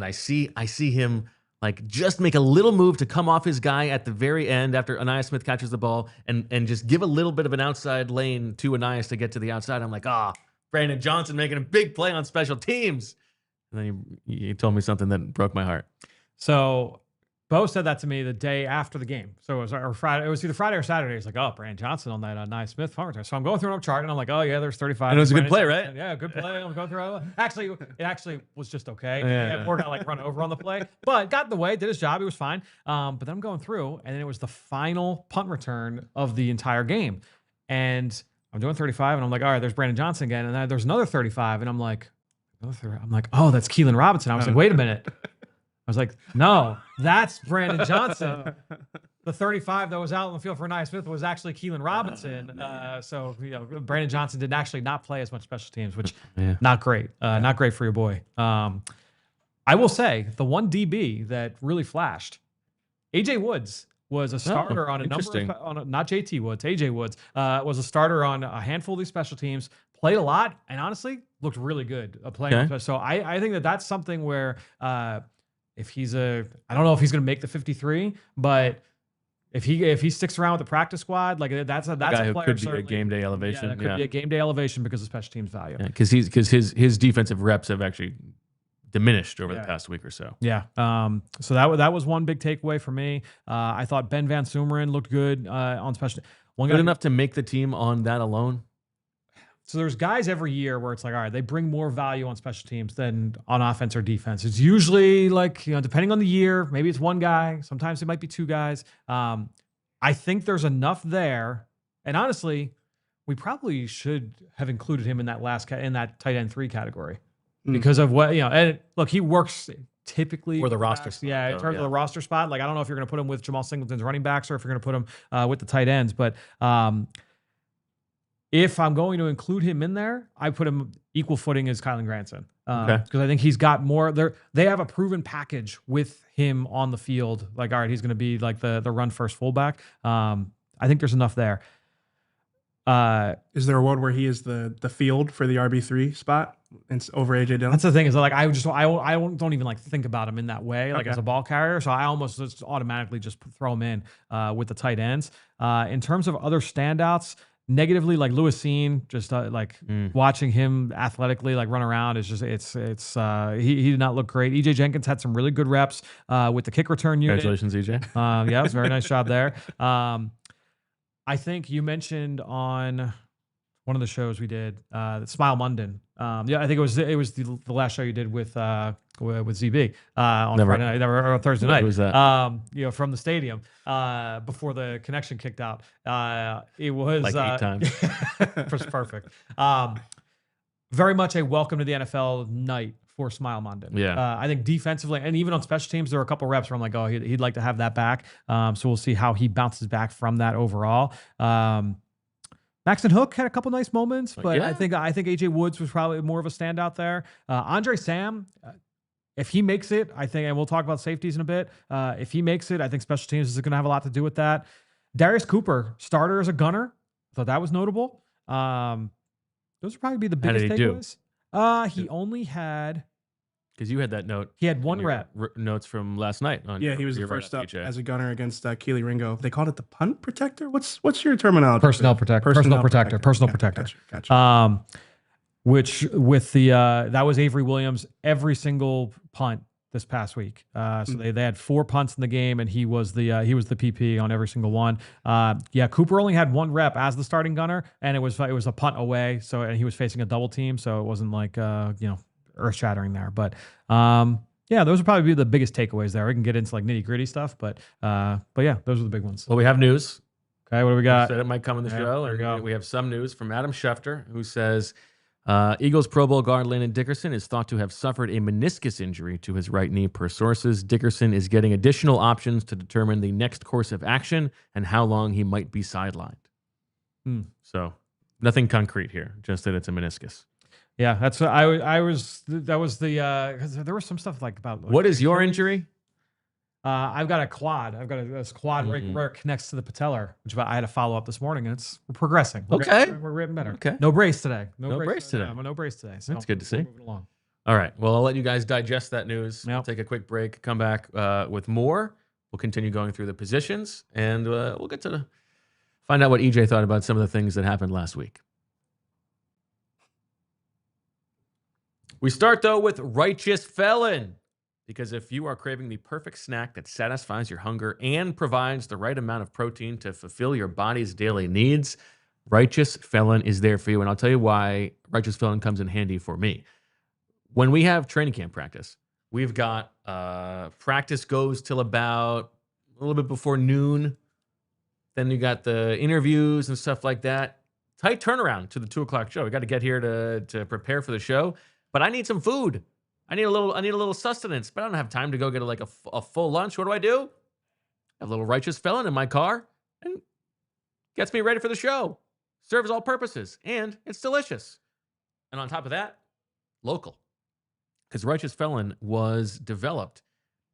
I see him like just make a little move to come off his guy at the very end after Ainias Smith catches the ball and just give a little bit of an outside lane to Ainias to get to the outside. I'm like, Brandon Johnson making a big play on special teams. And then you told me something that broke my heart. So Bo said that to me the day after the game. So it was Friday. It was either Friday or Saturday. He's like, Brandon Johnson on that Ainias Smith punt return. So I'm going through an chart and I'm like, there's 35. And it was a good play, right? Yeah, good play. I'm going through. It actually was just okay. Yeah, poor guy like run over on the play, but got in the way, did his job. He was fine. But then I'm going through, and then it was the final punt return of the entire game, and I'm doing 35, and I'm like, all right, there's Brandon Johnson again, and then there's another 35, and I'm like, that's Keelan Robinson. I was like, wait a minute. I was like, no, that's Brandon Johnson. The 35 that was out on the field for Ainias Smith was actually Keelan Robinson. So Brandon Johnson did actually not play as much special teams, which not great. Not great for your boy. I will say the one DB that really flashed, AJ Woods was a starter on a number of, not JT Woods, AJ Woods was a starter on a handful of these special teams, played a lot, and honestly looked really good playing. Okay. So I think that's something where if he's I don't know if he's going to make the 53, but if he sticks around with the practice squad, like that's a guy who player, could be a game day elevation. Yeah, that could be a game day elevation because of special teams value. Because his defensive reps have actually diminished over the past week or so. Yeah. So that was one big takeaway for me. I thought Ben Van Sumeren looked good on special. Good enough to make the team on that alone. So there's guys every year where it's like, all right, they bring more value on special teams than on offense or defense. It's usually like, depending on the year, maybe it's one guy. Sometimes it might be two guys. I think there's enough there. And honestly, we probably should have included him in that in that tight end 3 category because of what, and look, he works typically for the roster spot. Yeah, in terms of the roster spot. Like, I don't know if you're going to put him with Jamal Singleton's running backs or if you're going to put him with the tight ends, but if I'm going to include him in there, I put him equal footing as Kylan Granson because I think he's got more. They have a proven package with him on the field. Like, all right, he's going to be like the run first fullback. I think there's enough there. Is there a world where he is the field for the RB3 spot over AJ Dillon? That's the thing is like I don't even like think about him in that way, like as a ball carrier. So I almost just automatically just throw him in with the tight ends. In terms of other standouts. Negatively, like Lewis Seen, just watching him athletically like run around is just he did not look great. EJ Jenkins had some really good reps with the kick return unit. Congratulations, EJ. Yeah, it was a very nice job there. I think you mentioned on one of the shows we did, Smile London. I think it was the last show you did with ZB on Friday night or Thursday night. Who was that? From the stadium before the connection kicked out. It was like 8 times. It was perfect. Very much a welcome to the NFL night for Smile London. Yeah. I think defensively and even on special teams, there were a couple reps where I'm like, he'd like to have that back. So we'll see how he bounces back from that overall. Maxton Hook had a couple nice moments, but I think AJ Woods was probably more of a standout there. Andre Sam, if he makes it, I think, and we'll talk about safeties in a bit. If he makes it, I think special teams is going to have a lot to do with that. Darius Cooper, starter as a gunner, I thought that was notable. Those would probably be the biggest takeaways. He only had. Because you had that note. He had one rep. Notes from last night. He was the first up as a gunner against Keely Ringo. They called it the punt protector? What's your terminology? Personnel protector. Personal protector. Gotcha. Which with the that was Avery Williams every single punt this past week. So they had 4 punts in the game, and he was the PP on every single one. Cooper only had 1 rep as the starting gunner, and it was a punt away. So and he was facing a double team, so it wasn't like earth shattering there. But those would probably be the biggest takeaways there. We can get into like nitty gritty stuff, but yeah, those are the big ones. Well, we have news. Okay, what do we got? Said it might come in the show. We have some news from Adam Schefter, who says Eagles Pro Bowl guard Landon Dickerson is thought to have suffered a meniscus injury to his right knee per sources. Dickerson is getting additional options to determine the next course of action and how long he might be sidelined. So nothing concrete here, just that it's a meniscus. Yeah, that's what I was. That was the because there was some stuff like about what is your injury? I've got a quad. I've got this quad right where it connects to the patellar, which I had to follow up this morning, and we're progressing. We're getting better. Okay. No brace today. No brace today. No brace today. So that's good to see. Moving along. All right. Well, I'll let you guys digest that news. Yep. We'll take a quick break. Come back with more. We'll continue going through the positions, and we'll get to find out what EJ thought about some of the things that happened last week. We start, though, with Righteous Felon. Because if you are craving the perfect snack that satisfies your hunger and provides the right amount of protein to fulfill your body's daily needs, Righteous Felon is there for you. And I'll tell you why Righteous Felon comes in handy for me. When we have training camp practice, we've got practice goes till about a little bit before noon. Then you got the interviews and stuff like that. Tight turnaround to the 2 o'clock show. We got to get here to prepare for the show. But I need some food. I need a little sustenance, but I don't have time to go get a full lunch. What do? I have a little Righteous Felon in my car and gets me ready for the show. Serves all purposes, and it's delicious. And on top of that, local. Because Righteous Felon was developed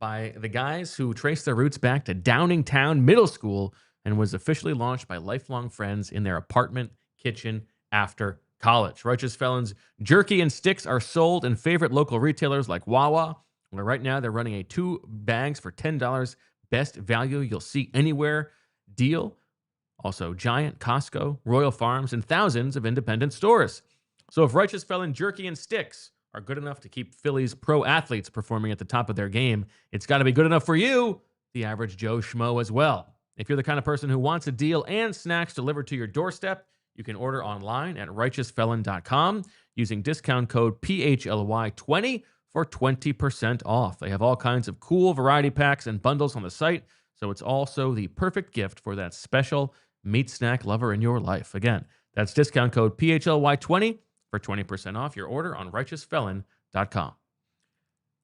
by the guys who traced their roots back to Downingtown Middle School and was officially launched by lifelong friends in their apartment kitchen after college. Righteous Felon's jerky and sticks are sold in favorite local retailers like Wawa, where right now they're running a 2 bags for $10 best value you'll see anywhere deal. Also Giant, Costco, Royal Farms, and thousands of independent stores. So if Righteous Felon jerky and sticks are good enough to keep Philly's pro athletes performing at the top of their game, it's got to be good enough for you, the average Joe Schmo, as well. If you're the kind of person who wants a deal and snacks delivered to your doorstep, you can order online at righteousfelon.com using discount code PHLY20 for 20% off. They have all kinds of cool variety packs and bundles on the site, so it's also the perfect gift for that special meat snack lover in your life. Again, that's discount code PHLY20 for 20% off your order on righteousfelon.com.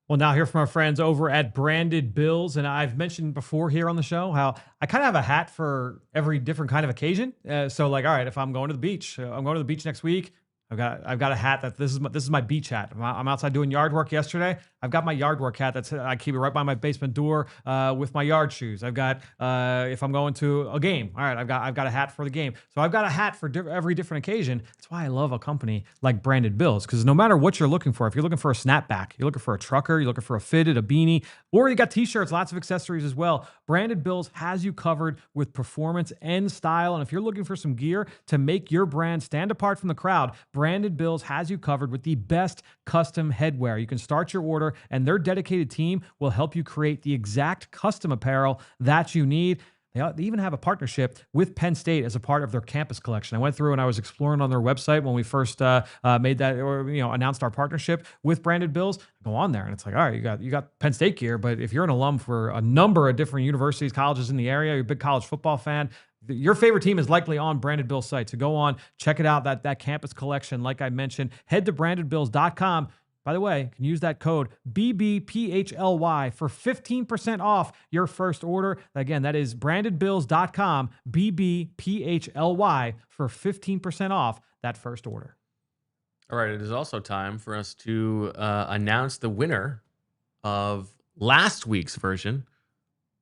Well, now hear from our friends over at Branded Bills, and I've mentioned before here on the show how I kind of have a hat for every different kind of occasion. So, like, all right, if I'm going to the beach, I'm going to the beach next week. I've got a hat that this is my beach hat. I'm outside doing yard work yesterday. I've got my yard work hat I keep it right by my basement door with my yard shoes. I've got if I'm going to a game, all right, I've got a hat for the game. So I've got a hat for every different occasion. That's why I love a company like Branded Bills, because no matter what you're looking for, if you're looking for a snapback, you're looking for a trucker, you're looking for a fitted, a beanie, or you got t-shirts, lots of accessories as well, Branded Bills has you covered with performance and style. And if you're looking for some gear to make your brand stand apart from the crowd, Branded Bills has you covered with the best custom headwear. You can start your order, and their dedicated team will help you create the exact custom apparel that you need. They even have a partnership with Penn State as a part of their campus collection. I went through and I was exploring on their website when we first made that, or announced our partnership with Branded Bills. Go on there and it's like, all right, you got Penn State gear, but if you're an alum for a number of different universities, colleges in the area, you're a big college football fan, your favorite team is likely on Branded Bill's site. So go on, check it out, that campus collection. Like I mentioned, head to brandedbills.com. By the way, you can use that code BBPHLY for 15% off your first order. Again, that is brandedbills.com, BBPHLY for 15% off that first order. All right, it is also time for us to announce the winner of last week's version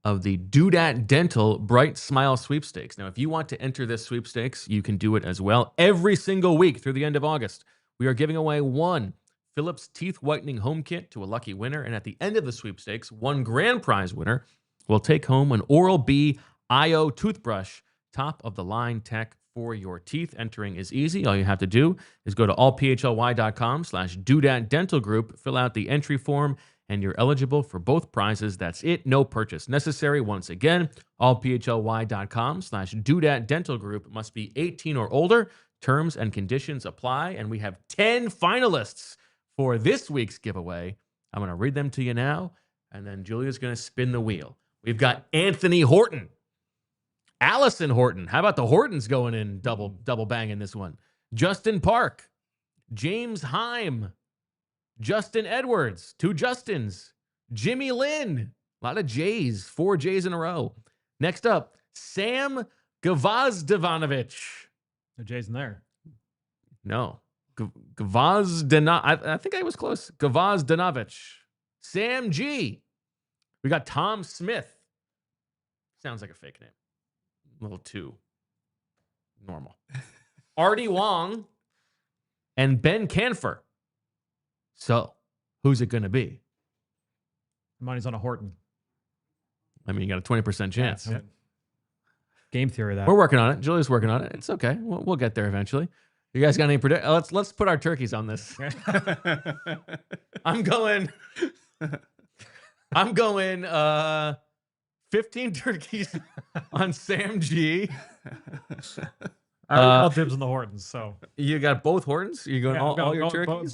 of the Doodat Dental Bright Smile Sweepstakes. Now, if you want to enter this sweepstakes, you can do it as well. Every single week through the end of August, we are giving away one Philips Teeth Whitening Home Kit to a lucky winner. And at the end of the sweepstakes, one grand prize winner will take home an Oral-B IO toothbrush, top of the line tech for your teeth. Entering is easy. All you have to do is go to allphly.com/Doodat Dental Group, fill out the entry form, and you're eligible for both prizes. That's it. No purchase necessary. Once again, allphly.com/Doodat Dental Group. Must be 18 or older. Terms and conditions apply. And we have 10 finalists for this week's giveaway. I'm going to read them to you now, and then Julia's going to spin the wheel. We've got Anthony Horton, Allison Horton. How about the Hortons going in double banging this one? Justin Park, James Heim, Justin Edwards, 2 Justins, Jimmy Lynn, a lot of J's, 4 J's in a row. Next up, Sam Gvozdenovich. No J's in there. No. Gvozdenovich. I think I was close. Gvozdenovich. Sam G. We got Tom Smith. Sounds like a fake name. A little too normal. Artie Wong and Ben Canfer. So, who's it going to be? Money's on a Horton. I mean, you got a 20% chance. Yeah, game theory of that. We're working on it. Julia's working on it. It's okay. We'll get there eventually. You guys got any predict? Let's put our turkeys on this. I'm going 15 turkeys on Sam G. All dibs on the Hortons. So you got both Hortons? You going all your turkeys?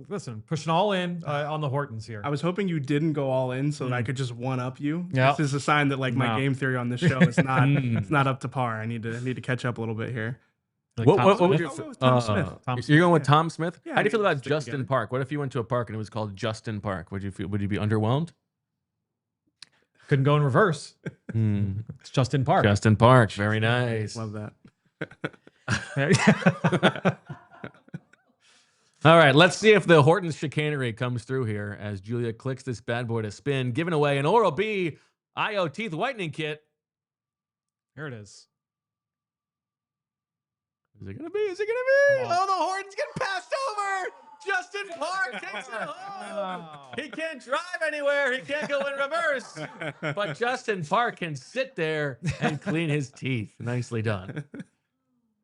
Listen, pushing all in on the Hortons here. I was hoping you didn't go all in so that I could just one up you. Yeah. This is a sign that my game theory on this show is not it's not up to par. I need to catch up a little bit here. Like What would I'll go with Tom Smith. You're going with Tom Smith? Yeah, How do you feel about stick Justin together. Park? What if you went to a park and it was called Justin Park? Would you be underwhelmed? Couldn't go in reverse. It's Justin Park. Justin Park. Very nice. Love that. All right, let's see if the Hortons chicanery comes through here as Julia clicks this bad boy to spin, giving away an Oral-B IO teeth whitening kit. Here it is. Is it gonna be? Is it gonna be? Oh, the Hortons get passed over. Justin Park takes it home. He can't drive anywhere. He can't go in reverse. But Justin Park can sit there and clean his teeth. Nicely done.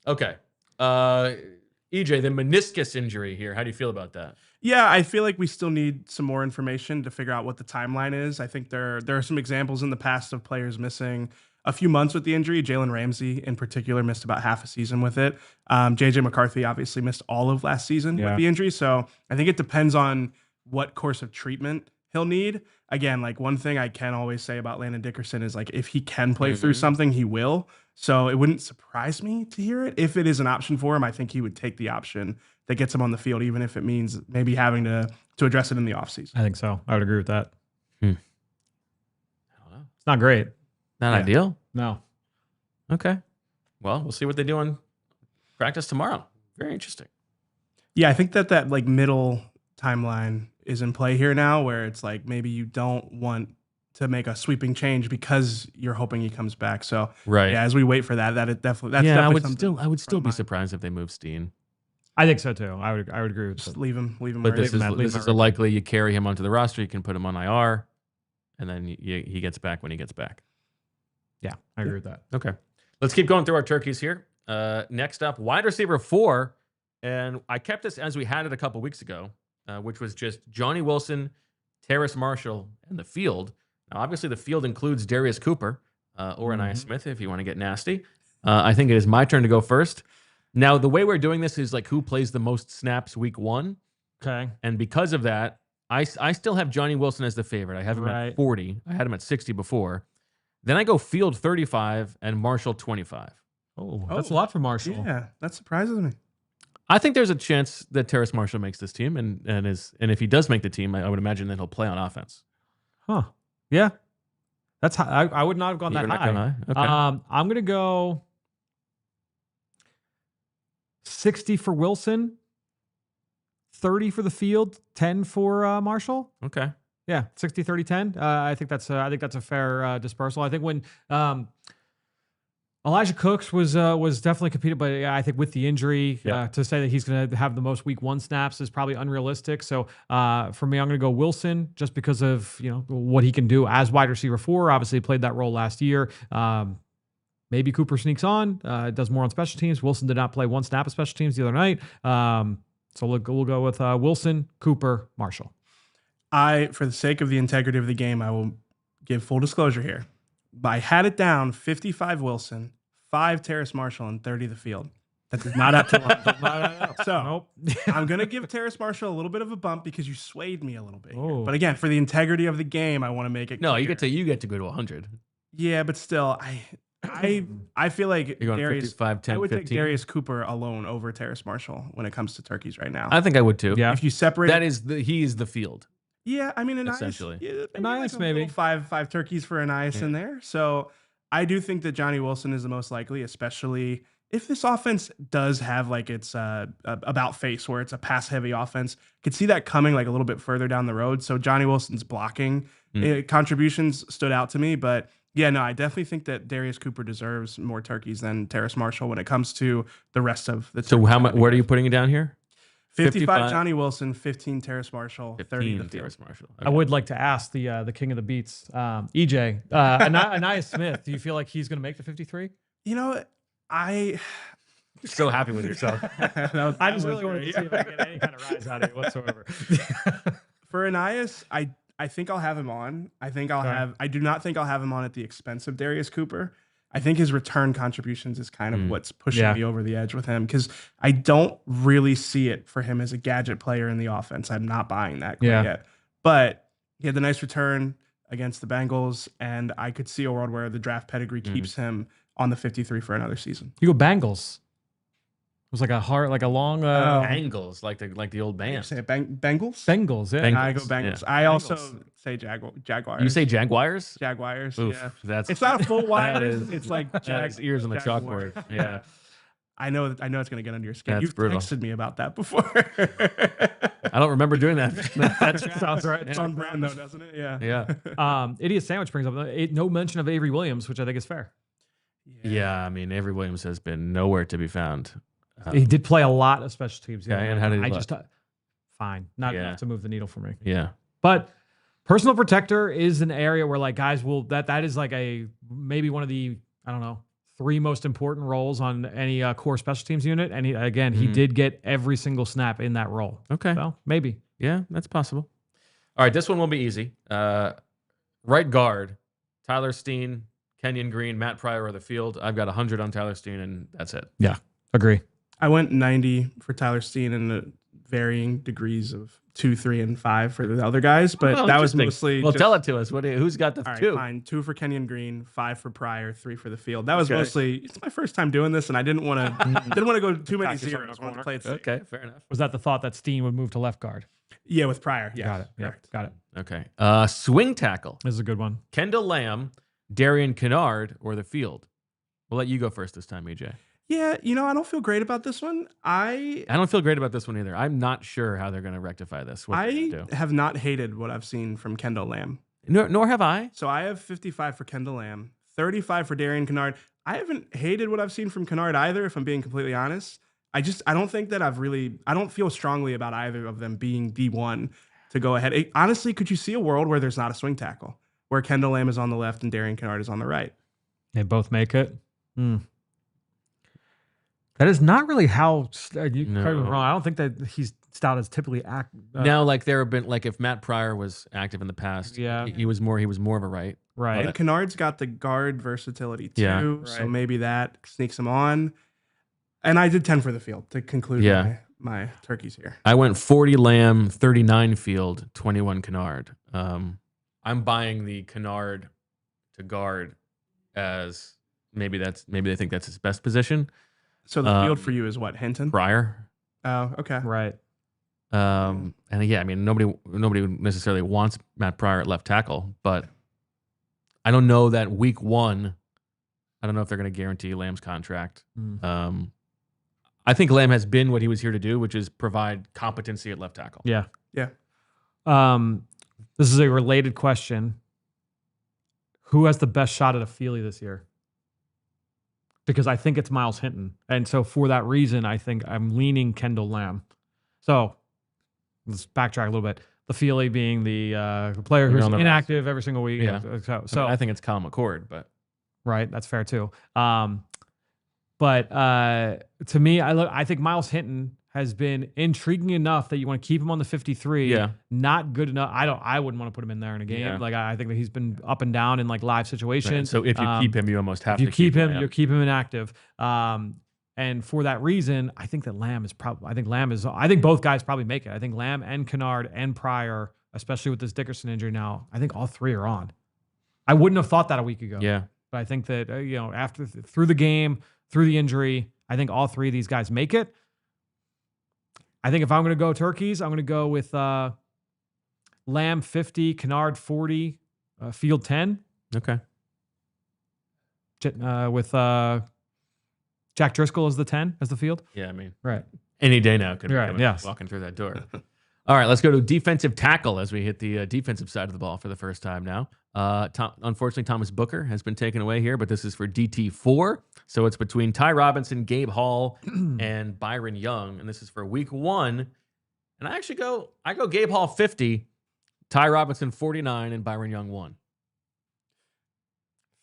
Okay. EJ, the meniscus injury here. How do you feel about that? Yeah, I feel like we still need some more information to figure out what the timeline is. I think there are some examples in the past of players missing a few months with the injury. Jalen Ramsey, in particular, missed about half a season with it. JJ McCarthy obviously missed all of last season with the injury. So I think it depends on what course of treatment he'll need. Again, like one thing I can always say about Landon Dickerson is like if he can play through something, he will. So it wouldn't surprise me to hear it. If it is an option for him, I think he would take the option that gets him on the field, even if it means maybe having to address it in the offseason. I think so. I would agree with that. I don't know. It's not great. Not ideal. No. Okay. Well, we'll see what they do on practice tomorrow. Very interesting. Yeah, I think that like middle timeline is in play here now, where it's like maybe you don't want to make a sweeping change because you're hoping he comes back. So Right. yeah, as we wait for that, that's definitely I would still be surprised if they move Steen. I think so too. I would agree with just that. leave him. But where he this is a likely you carry him onto the roster, you can put him on IR, and then he gets back when he gets back. Yeah, I agree with that. Okay. Let's keep going through our turkeys here. Next up, wide receiver 4. And I kept this as we had it a couple weeks ago, which was just Johnny Wilson, Terrace Marshall, and the field. Now, obviously, the field includes Darius Cooper or Ainias Smith if you want to get nasty. I think it is my turn to go first. Now, the way we're doing this is like who plays the most snaps week 1. Okay. And because of that, I still have Johnny Wilson as the favorite. I have him at 40. I had him at 60 before. Then I go field 35 and Marshall 25. Oh, that's a lot for Marshall. Yeah, that surprises me. I think there's a chance that Terrace Marshall makes this team, and if he does make the team, I would imagine that he'll play on offense. Huh. Yeah. That's high. I would not have gone You're that not high. going high? Okay. I'm going to go 60 for Wilson, 30 for the field, 10 for Marshall. Okay. Yeah, 60, 30, 10. I think that's a fair dispersal. I think when Elijah Cooks was definitely competed, but yeah, I think with the injury, to say that he's going to have the most week 1 snaps is probably unrealistic. So for me, I'm going to go Wilson just because of what he can do as wide receiver 4. Obviously, he played that role last year. Maybe Cooper sneaks on, does more on special teams. Wilson did not play 1 snap of special teams the other night. So we'll go with Wilson, Cooper, Marshall. For the sake of the integrity of the game, I will give full disclosure here. I had it down 55 Wilson, 5 Terrace Marshall, and 30 the field. That does not have to line. So Nope. I'm going to give Terrace Marshall a little bit of a bump because you swayed me a little bit. Here. Oh. But again, for the integrity of the game, I want to make it No, clear. you get to go to 100. Yeah, but still, I feel like You're going Darius, 55, 10, I would 15? take Darius Cooper alone over Terrace Marshall when it comes to turkeys right now. I think I would too. Yeah. If you separate, That is he is the field. yeah, I mean, Essentially. Ainias maybe. Five turkeys for Ainias in there. So I do think that Johnny Wilson is the most likely, especially if this offense does have like its about face where it's a pass heavy offense. Could see that coming like a little bit further down the road. So Johnny Wilson's blocking contributions stood out to me, but yeah, no, I definitely think that Darius Cooper deserves more turkeys than Terrace Marshall when it comes to the rest of the. So how much? Where are you putting it down here? 55 Johnny Wilson, 15 Terrace Marshall, 30 the Terrace Marshall. Okay. I would like to ask the king of the beats, EJ, Ainias Smith. Do you feel like he's going to make the 53? You know, You're so happy with yourself. I just really wanted to see if I get any kind of rise out of you whatsoever. For Ainias, I think I'll have him on. I do not think I'll have him on at the expense of Darius Cooper. I think his return contributions is kind of what's pushing me over the edge with him because I don't really see it for him as a gadget player in the offense. I'm not buying that quite yet. But he had the nice return against the Bengals, and I could see a world where the draft pedigree keeps him on the 53 for another season. You go Bengals. It was like a long Angles, like the old band. Say Bengals? Bengals, yeah. Bengals. I go Bengals. Yeah. I also say Jaguars. You say Jaguars? Jaguars. Oof, yeah. It's not a full wide. It's like ears on the chalkboard. Yeah. I know it's going to get under your skin. You've brutal. texted me about that before. I don't remember doing that. That sounds right. It's on brand though, doesn't it? Yeah. Yeah. Idiot Sandwich brings up no mention of Avery Williams, which I think is fair. Yeah, I mean, Avery Williams has been nowhere to be found. He did play a lot of special teams. Yeah, and how did he look? Fine. Not enough to move the needle for me. Yeah. But personal protector is an area where like guys will that is like maybe one of the, I don't know, 3 most important roles on any core special teams unit. And he did get every single snap in that role. Okay. So maybe. Yeah, that's possible. All right, this one will be easy. Right guard, Tyler Steen, Kenyon Green, Matt Pryor or the field. I've got 100 on Tyler Steen, and that's it. Yeah, agree. I went 90 for Tyler Steen and the varying degrees of 2, 3, and 5 for the other guys, but that was mostly. Well, tell it to us. Who's got the 2? Fine. 2 for Kenyon Green, 5 for Pryor, 3 for the field. That was mostly. It's my first time doing this, and I didn't want to go too many zeros. I wanted to play it safe. Okay, fair enough. Was that the thought that Steen would move to left guard? Yeah, with Pryor. Yeah, got it. Yeah, got it. Okay. Swing tackle. This is a good one. Kendall Lamb, Darian Kennard, or the field. We'll let you go first this time, EJ. Yeah, I don't feel great about this one. I don't feel great about this one either. I'm not sure how they're going to rectify this. I have not hated what I've seen from Kendall Lamb. Nor have I. So I have 55 for Kendall Lamb, 35 for Darian Kennard. I haven't hated what I've seen from Kennard either, if I'm being completely honest. I don't think that I don't feel strongly about either of them being the one to go ahead. Honestly, could you see a world where there's not a swing tackle, where Kendall Lamb is on the left and Darian Kennard is on the right? They both make it. That is not really how. Correct me wrong. I don't think that Stout is typically now, like there have been if Matt Pryor was active in the past, he was more of a right. Right. And Kennard's got the guard versatility too, Yeah. So maybe that sneaks him on. And I did 10 for the field to conclude my turkeys here. I went 40 Lamb, 39 field, 21 Kennard. I'm buying the Kennard to guard as maybe they think that's his best position. So the field for you is what, Hinton? Pryor. Oh, okay. Right. And yeah, I mean nobody necessarily wants Matt Pryor at left tackle, but I don't know that week 1. I don't know if they're going to guarantee Lamb's contract. I think Lamb has been what he was here to do, which is provide competency at left tackle. Yeah. Yeah. This is a related question. Who has the best shot at a PHLY this year? Because I think it's Myles Hinton. And so for that reason, I think I'm leaning Kendall Lamb. So let's backtrack a little bit. The PHLY being the player who's inactive every single week. Yeah. So I think it's Kyle McCord, but. Right. That's fair too. But to me, I think Myles Hinton has been intriguing enough that you want to keep him on the 53. Yeah. Not good enough. I wouldn't want to put him in there in a game. Yeah. Like I think that he's been up and down in live situations. Right. So if you keep him, you almost have to. If you keep him, you keep him inactive. And for that reason, I think that Lamb is probably. I think both guys probably make it. I think Lamb and Kennard and Pryor, especially with this Dickerson injury now, I think all 3 are on. I wouldn't have thought that a week ago. Yeah. But I think that, after through the game, through the injury, I think all three of these guys make it. I think if I'm going to go turkeys, I'm going to go with Lamb 50, Kennard 40, Field 10. Okay. With Jack Driscoll as the 10, as the field. Yeah, I mean, right. Any day now could be yes. walking through that door. All right, let's go to defensive tackle as we hit the defensive side of the ball for the first time now. Unfortunately, Thomas Booker has been taken away here, but this is for DT4. So it's between Ty Robinson, Gabe Hall, and Byron Young. And this is for week 1. And I go Gabe Hall 50, Ty Robinson 49, and Byron Young 1.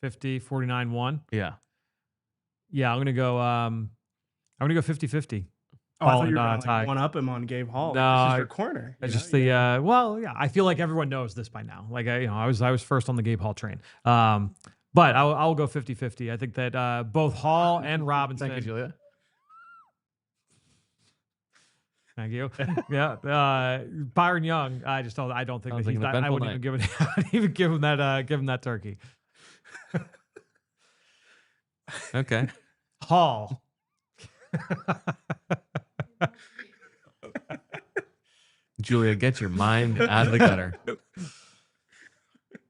50, 49, 1. Yeah. Yeah, I'm going to go 50-50. Oh, I thought you were going to one up him on Gabe Hall. No, this is your corner. I feel like everyone knows this by now. Like I was first on the Gabe Hall train. But I'll go 50-50. I think that both Hall and Robinson. Thank you, Julia. Thank you. Yeah, Byron Young. I don't think that he's that. I wouldn't even give him that turkey. Okay. Hall. Julia, get your mind out of the gutter.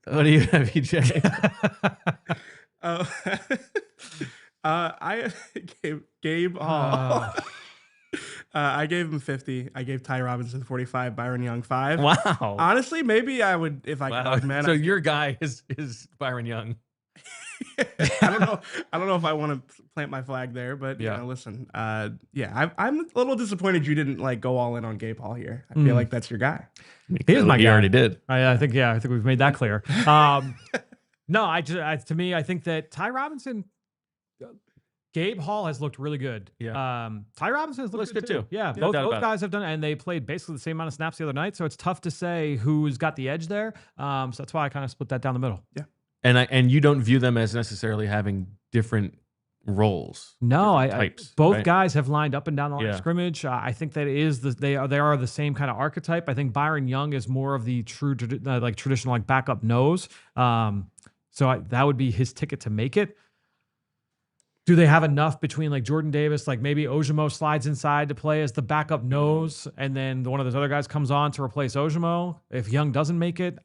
What do you have, EJ? I gave Gabe Hall. I gave him 50. I gave Ty Robinson 45, Byron Young 5. Wow. Honestly, maybe I would if I could, man. So your guy is Byron Young. I don't know if I want to plant my flag there, but listen. I'm a little disappointed you didn't go all in on Gabe Hall here. I feel like that's your guy. He is my guy. He already did. I think we've made that clear. No, I think that Ty Robinson, Gabe Hall has looked really good. Yeah. Ty Robinson has looked good too. Yeah, both guys have done it, and they played basically the same amount of snaps the other night. So it's tough to say who's got the edge there. So that's why I kind of split that down the middle. Yeah. And you don't view them as necessarily having different roles. No, types, both right? guys have lined up and down the line of scrimmage. I think that they are the same kind of archetype. I think Byron Young is more of the traditional backup nose. So that would be his ticket to make it. Do they have enough between Jordan Davis, maybe Ojimo slides inside to play as the backup nose, and then one of those other guys comes on to replace Ojimo? If Young doesn't make it,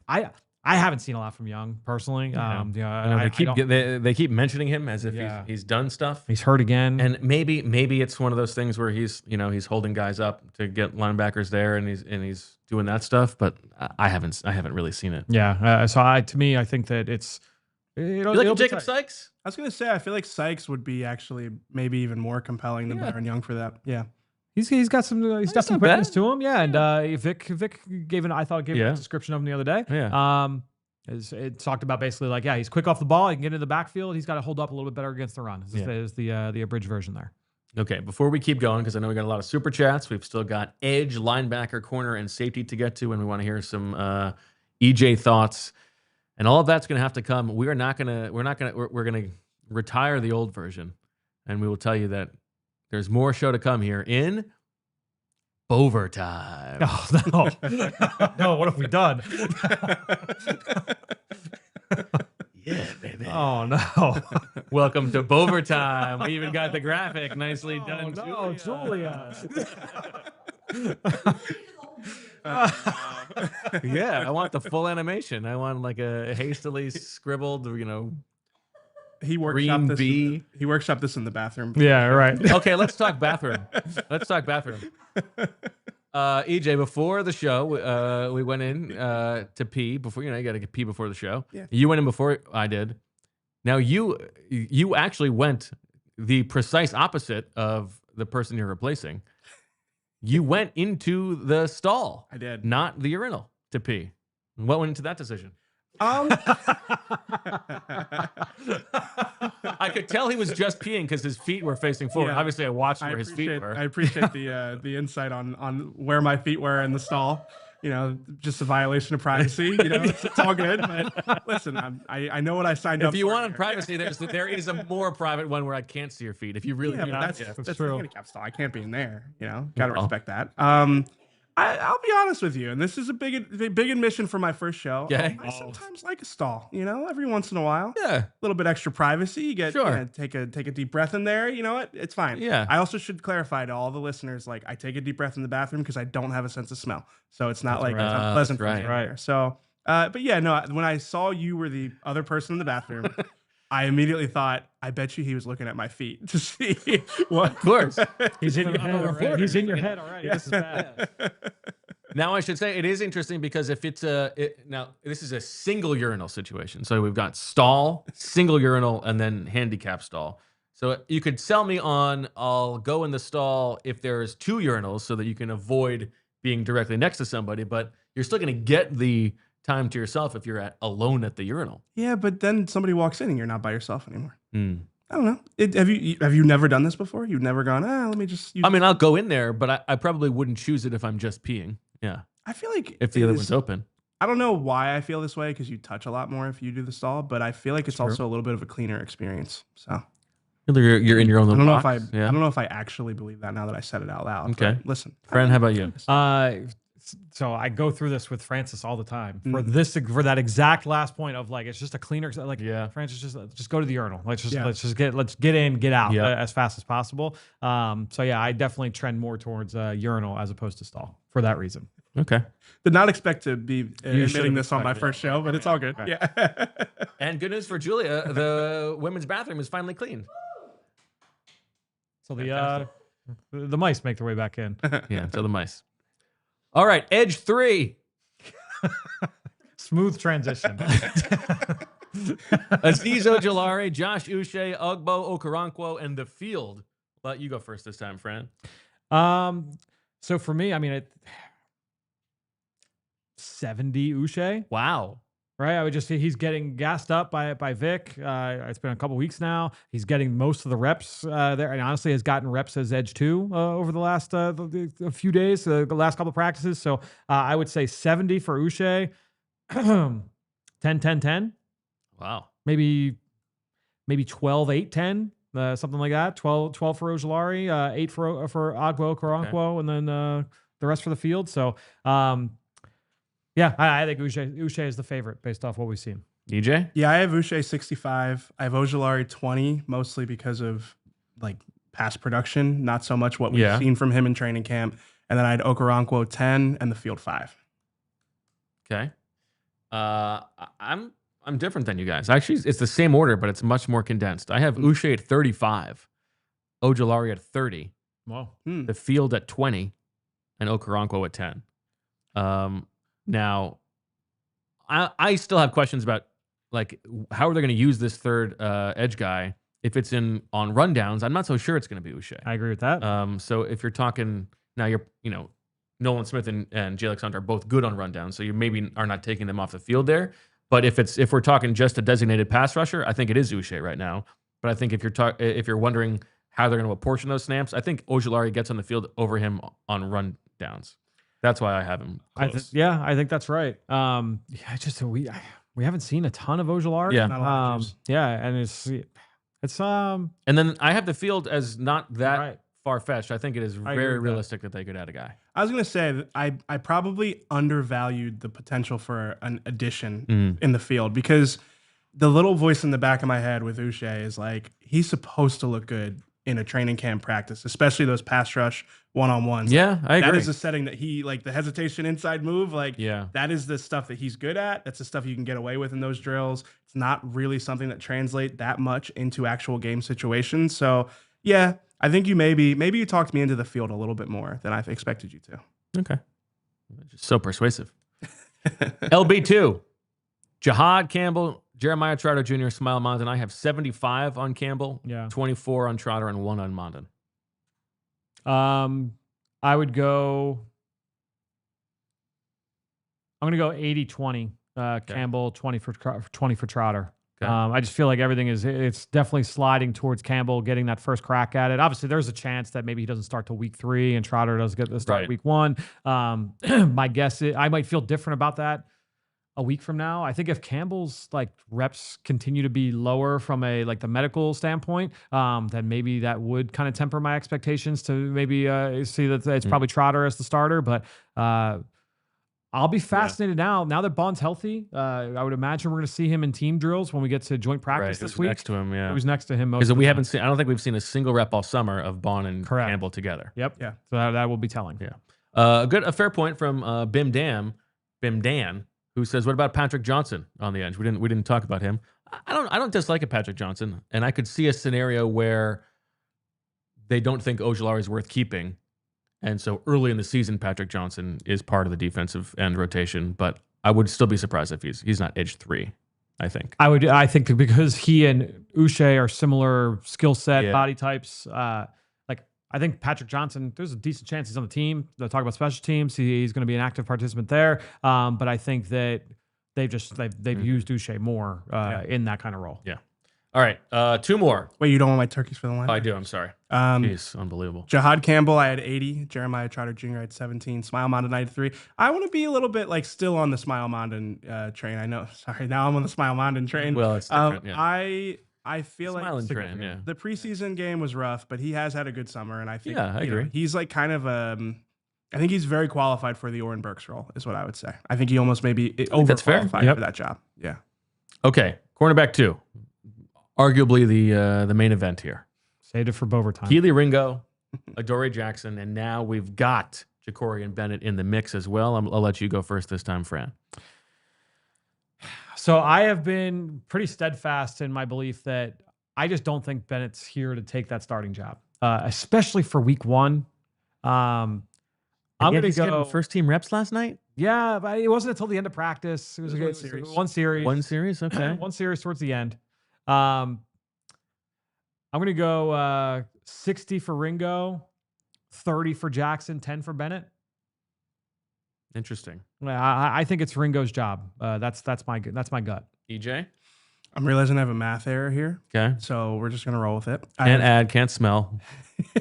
I haven't seen a lot from Young personally. They keep mentioning him as if he's done stuff. He's hurt again, and maybe it's one of those things where he's holding guys up to get linebackers there, and he's doing that stuff. But I haven't really seen it. Yeah. To me, I think that it's. You like Jacob Sykes? I was gonna say I feel like Sykes would be actually maybe even more compelling than Byron Young for that. Yeah. He's got some quickness to him, and Vic gave a description of him the other day. Yeah. It talked about basically he's quick off the ball, he can get into the backfield, he's got to hold up a little bit better against the run. Is the abridged version there. Okay, before we keep going, because I know we got a lot of super chats, we've still got edge, linebacker, corner, and safety to get to, and we want to hear some EJ thoughts, and all of that's going to have to come. We're going to retire the old version, and we will tell you that there's more show to come here in Overtime. Oh, no. No, what have we done? Yeah, baby. Oh, no. Welcome to Overtime. We even got the graphic nicely done. No, Julia. Yeah, I want the full animation. I want a hastily scribbled, He workshopped this in the bathroom. Yeah, right. Okay, let's talk bathroom. EJ, before the show, we went in to pee. Before you got to pee before the show. Yeah. You went in before I did. Now you actually went the precise opposite of the person you're replacing. You went into the stall. I did, not the urinal to pee. What went into that decision? I could tell he was just peeing because his feet were facing forward. Yeah. Obviously, I watched where his feet were. I appreciate the insight on where my feet were in the stall. Just a violation of privacy. It's all good. But listen, I know what I signed up for. If you wanted privacy, there is a more private one where I can't see your feet. If you really, that's true. the handicap stall. I can't be in there. Got to respect that. I'll be honest with you, and this is a big admission for my first show. Okay. I sometimes like a stall, every once in a while. Yeah. A little bit extra privacy. You get, Sure. take a deep breath in there. You know what? It's fine. Yeah. I also should clarify to all the listeners, like I take a deep breath in the bathroom because I don't have a sense of smell. So it's not it's not pleasant for me. Right. So, but yeah, no, when I saw you were the other person in the bathroom, I immediately thought, I bet you he was looking at my feet to see what. Of course. He's in your head already. He's in your head already. This is bad. Now I should say it is interesting because if it's now this is a single urinal situation. So we've got stall, single urinal, and then handicap stall. So you could sell me on I'll go in the stall if there's 2 urinals so that you can avoid being directly next to somebody, but you're still going to get the time to yourself if you're alone at the urinal. Yeah, but then somebody walks in and you're not by yourself anymore. I don't know. Have you never done this before? You've never gone, let me just use I'll go in there, but I probably wouldn't choose it if I'm just peeing. Yeah. I feel like if the other one's open. I don't know why I feel this way because you touch a lot more if you do the stall, but I feel like it's also a little bit of a cleaner experience. So you're in your own little box. I don't know if I actually believe that now that I said it out loud. Okay. Listen. Fran, how about you? So I go through this with Francis all the time for that exact last point of like it's just a cleaner. Like Francis, just go to the urinal. Let's get in, get out as fast as possible. So yeah, I definitely trend more towards urinal as opposed to stall for that reason. Okay. Did not expect to be admitting this on my first show, but it's all good. Right. Yeah. And good news for Julia, the women's bathroom is finally clean. So the mice make their way back in. Yeah, so the mice. All right, Edge 3. Smooth transition. Aziz Ojulari, Josh Uche, Ugbo Okoronkwo, and the field. Let you go first this time, Fran. So for me, 70 Uche. Wow. Right, I would just say he's getting gassed up by Vic. It's been a couple weeks now. He's getting most of the reps there, and honestly has gotten reps as Edge 2 over the last a few days, the last couple of practices. So I would say 70 for Uche, 10. Wow. Maybe 12, 8, 10, something like that. 12 for Ojulari, 8 for Agbo Okoronkwo, and then the rest for the field. So. Yeah, I think Uche is the favorite based off what we've seen. DJ? Yeah, I have Uche 65. I have Ojulari 20, mostly because of like past production, not so much what we've seen from him in training camp. And then I had Okoronkwo 10 and the field 5. Okay. I'm different than you guys. Actually, it's the same order, but it's much more condensed. I have Uche at 35, Ojulari at 30, the field at 20, and Okoronkwo at 10. Now, I still have questions about like how are they going to use this third edge guy if it's on rundowns? I'm not so sure it's going to be Uche. I agree with that. So if you're talking now, Nolan Smith and Jay Alexander are both good on rundowns, so you maybe are not taking them off the field there. But if we're talking just a designated pass rusher, I think it is Uche right now. But I think if you're wondering how they're going to apportion those snaps, I think Ojulari gets on the field over him on rundowns. That's wwhy I have him close. I think that's right. We haven't seen a ton of Ojulari. Yeah. And it's and then I have the field as not that far-fetched. I think it is very realistic that they could add a guy. I was going to say that I probably undervalued the potential for an addition in the field because the little voice in the back of my head with Uche is like, he's supposed to look good in a training camp practice, especially those pass rush one-on-ones. Yeah, I agree. That is a setting that he, like the hesitation inside move, that is the stuff that he's good at. That's the stuff you can get away with in those drills. It's not really something that translates that much into actual game situations. So, yeah, I think maybe you talked me into the field a little bit more than I've expected you to. Okay. Just so persuasive. LB2, Jihad Campbell, Jeremiah Trotter Jr., Smile Mondon. I have 75 on Campbell, 24 on Trotter, and 1 on Mondon. I would go. I'm going to go 80-20. Campbell, 20 for Trotter. Okay. I just feel like it's definitely sliding towards Campbell getting that first crack at it. Obviously, there's a chance that maybe he doesn't start till week 3 and Trotter does get the start week 1. My guess is I might feel different about that. a week from now. I think if Campbell's like reps continue to be lower from a like the medical standpoint, then maybe that would kind of temper my expectations to maybe see that it's probably Trotter as the starter. But I'll be fascinated now that Bond's healthy. I would imagine we're going to see him in team drills when we get to joint practice this week. Next to him, yeah. Who's next to him? Because we haven't seen. I don't think we've seen a single rep all summer of Bond and Campbell together. Yep. Yeah. So that will be telling. Yeah. A fair point from Bim Dan, who says, "What about Patrick Johnson on the edge? We didn't talk about him. I don't dislike a Patrick Johnson, and I could see a scenario where they don't think Ojulari is worth keeping." And so early in the season, Patrick Johnson is part of the defensive end rotation, but I would still be surprised if he's not edge 3, I think. I think because he and Uche are similar skill set, body types. I think Patrick Johnson, there's a decent chance he's on the team. They'll talk about special teams. He's going to be an active participant there. But I think that they've used Uche more in that kind of role. Yeah. All right, 2 more. Wait, you don't want my turkeys for the line? Oh, I do. I'm sorry. Jeez, unbelievable. Jahad Campbell, I had 80. Jeremiah Trotter Jr. I had 17. Smile Mondon, 93. I want to be a little bit like still on the Smile Mondon train. I know. Sorry, now I'm on the Smile Mondon train. Well, it's different. I feel Smiling like train, yeah. The preseason game was rough, but he has had a good summer, and I think I agree. He's like kind of I think he's very qualified for the Oren Burks role, is what I would say. I think he almost maybe overqualified for that job. Yeah. Okay, cornerback 2. Arguably the main event here. Saved it for overtime. Keely Ringo, Adoree Jackson, and now we've got Jacorian Bennett in the mix as well. I'll let you go first this time, Fran. So I have been pretty steadfast in my belief that I just don't think Bennett's here to take that starting job, especially for week 1. I'm going to go first team reps last night. Yeah, but it wasn't until the end of practice. It was one series. One series, okay. One series towards the end. I'm going to go 60 for Ringo, 30 for Jackson, 10 for Bennett. Interesting. I think it's Ringo's job. That's my gut. EJ? I'm realizing I have a math error here. Okay. So we're just going to roll with it. Can't smell.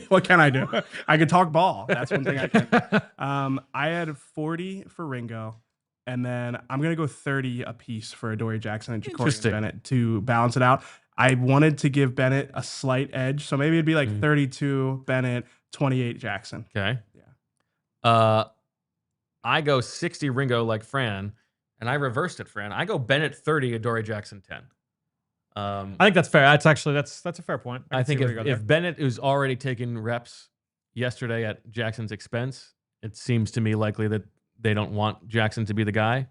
What can I do? I can talk ball. That's one thing I can. I had 40 for Ringo. And then I'm going to go 30 apiece for Adoree Jackson and Jacorian Bennett to balance it out. I wanted to give Bennett a slight edge. So maybe it'd be like 32 Bennett, 28 Jackson. Okay. Yeah. I go 60 Ringo like Fran, and I reversed it, Fran. I go Bennett 30, Adoree Jackson 10. I think that's fair. That's a fair point. I think if Bennett is already taking reps yesterday at Jackson's expense, it seems to me likely that they don't want Jackson to be the guy.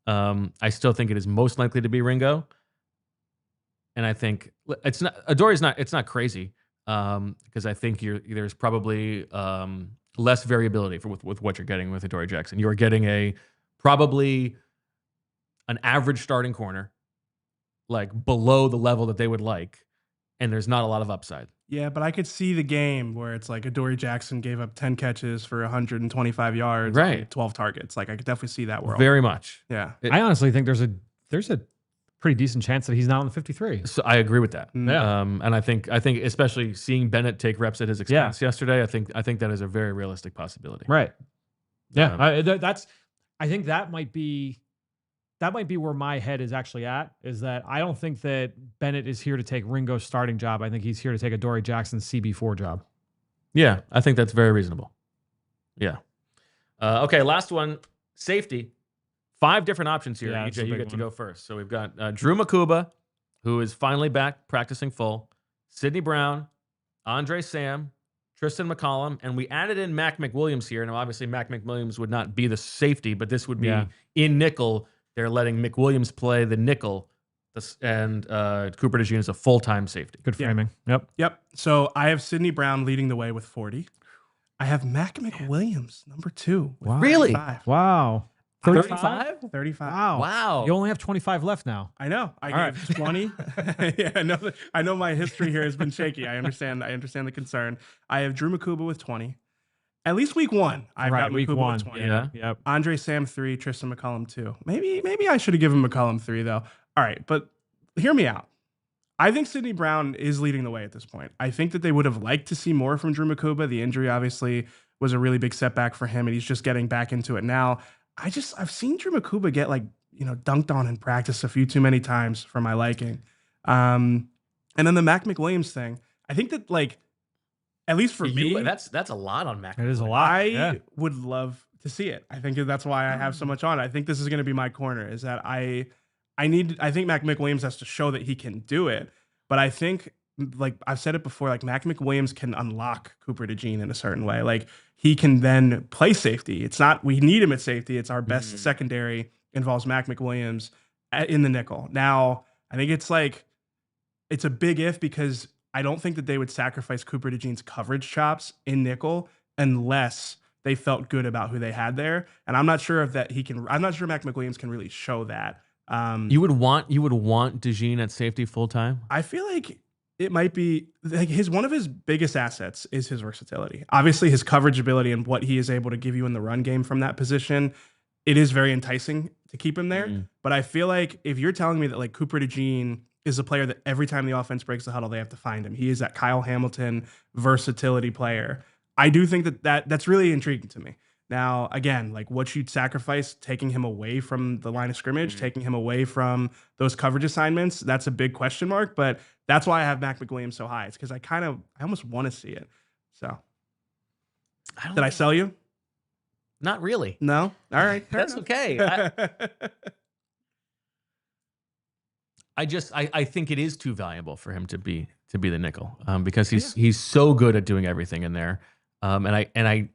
I still think it is most likely to be Ringo. And I think Adoree's not crazy. Because I think there's probably less variability with what you're getting with Adoree Jackson. You're getting probably an average starting corner, like below the level that they would like, and there's not a lot of upside. Yeah, but I could see the game where it's like Adoree Jackson gave up 10 catches for 125 yards, right? 12 targets. Like I could definitely see that world. Very much. Yeah. I honestly think there's a pretty decent chance that he's not on the 53. So I agree with that. Yeah. And I think especially seeing Bennett take reps at his expense yesterday, I think that is a very realistic possibility. Right. Yeah. I think that might be where my head is actually at, is that I don't think that Bennett is here to take Ringo's starting job. I think he's here to take Adoree Jackson's CB4 job. Yeah, I think that's very reasonable. Yeah. Okay, last one, safety. 5 different options here. Yeah, EJ, you get to go first. So we've got Drew Makuba, who is finally back practicing full, Sidney Brown, Andre Sam, Tristan McCollum, and we added in Mac McWilliams here. Now, obviously, Mac McWilliams would not be the safety, but this would be in nickel. They're letting McWilliams play the nickel, and Cooper DeJean is a full-time safety. Good framing. Yep. So I have Sidney Brown leading the way with 40. I have Mac McWilliams, number 2. Wow. Really? 35. Wow. 35? 35. Wow. You only have 25 left now. I know. I gave 20. Yeah, I know my history here has been shaky. I understand the concern. I have Drew Makuba with 20. At least week 1. I've got week Makuba 1. with 20. Yeah. Yep. Andre Sam 3, Tristan McCollum 2. Maybe I should have given McCollum 3 though. All right, but hear me out. I think Sidney Brown is leading the way at this point. I think that they would have liked to see more from Drew Makuba. The injury obviously was a really big setback for him, and he's just getting back into it now. I've seen Drew Makuba get like dunked on in practice a few too many times for my liking. And then the Mac McWilliams thing, I think that at least for me, that's a lot on Mac. It is a lot. I would love to see it. I think that's why I have so much on. I think this is going to be my corner. Is that I think Mac McWilliams has to show that he can do it. But I think, like I've said it before, like Mac McWilliams can unlock Cooper DeJean in a certain way. Like he can then play safety. It's not we need him at safety. It's our best secondary involves Mac McWilliams in the nickel. Now I think it's a big if because I don't think that they would sacrifice Cooper DeJean's coverage chops in nickel unless they felt good about who they had there. And I'm not sure if that he can. I'm not sure Mac McWilliams can really show that. You would want DeJean at safety full time. I feel like it might be like one of his biggest assets is his versatility. Obviously, his coverage ability and what he is able to give you in the run game from that position. It is very enticing to keep him there. But I feel like if you're telling me that like Cooper DeJean is a player that every time the offense breaks the huddle, they have to find him. He is that Kyle Hamilton versatility player. I do think that's really intriguing to me. Now, again, like what you'd sacrifice, taking him away from the line of scrimmage, taking him away from those coverage assignments, that's a big question mark. But that's why I have Mac McWilliams so high. It's because I almost want to see it. So, did I sell you? Not really. No? All right. That's okay. I think it is too valuable for him to be the nickel because he's so good at doing everything in there. And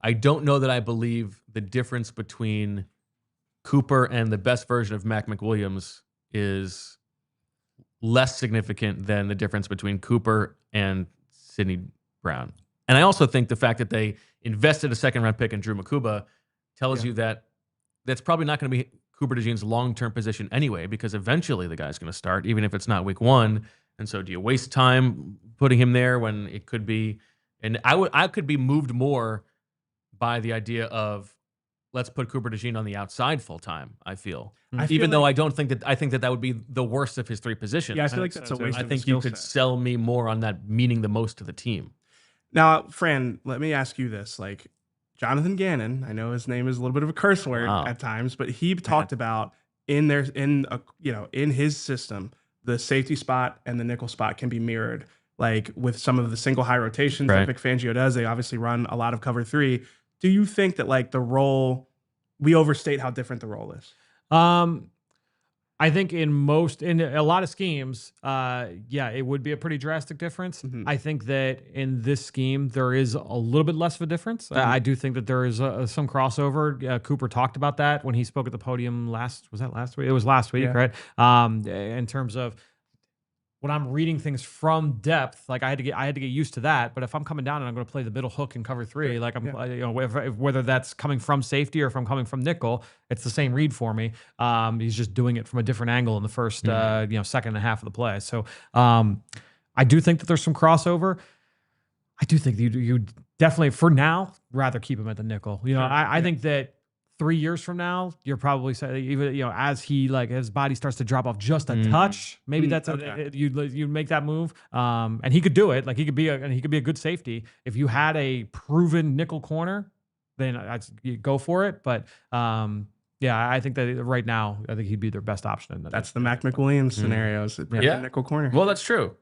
I don't know that I believe the difference between Cooper and the best version of Mac McWilliams is less significant than the difference between Cooper and Sidney Brown. And I also think the fact that they invested a second-round pick in Drew Makuba tells you that that's probably not going to be Cooper DeJean's long-term position anyway, because eventually the guy's going to start, even if it's not week one. And so do you waste time putting him there when it could be? And I could be moved more by the idea of let's put Cooper DeJean on the outside full time. I feel though I don't think that I think that would be the worst of his three positions. Yeah, I feel like that's a waste. I think you could sell me more on that meaning the most to the team. Now, Fran, let me ask you this: like Jonathan Gannon, I know his name is a little bit of a curse word at times, but he talked about in his system, the safety spot and the nickel spot can be mirrored. Like with some of the single high rotations that Vic Fangio does, they obviously run a lot of cover three. Do you think that like the role, we overstate how different the role is? I think in a lot of schemes, it would be a pretty drastic difference. I think that in this scheme, there is a little bit less of a difference. I do think that there is some crossover. Cooper talked about that when he spoke at the podium last week? It was last week, right? In terms of when I'm reading things from depth, like I had to get used to that. But if I'm coming down and I'm going to play the middle hook and cover three, like whether that's coming from safety or if I'm coming from nickel, it's the same read for me. He's just doing it from a different angle in the first second and a half of the play. So I do think that there's some crossover. I do think you definitely for now rather keep him at the nickel. I think that 3 years from now, you're probably even as his body starts to drop off just a touch, maybe that's you make that move. And he could do it. Like he could be a good safety if you had a proven nickel corner. Then you go for it. But I think that right now, I think he'd be their best option. That's the Mac McWilliams scenarios. Nickel corner. Well, that's true.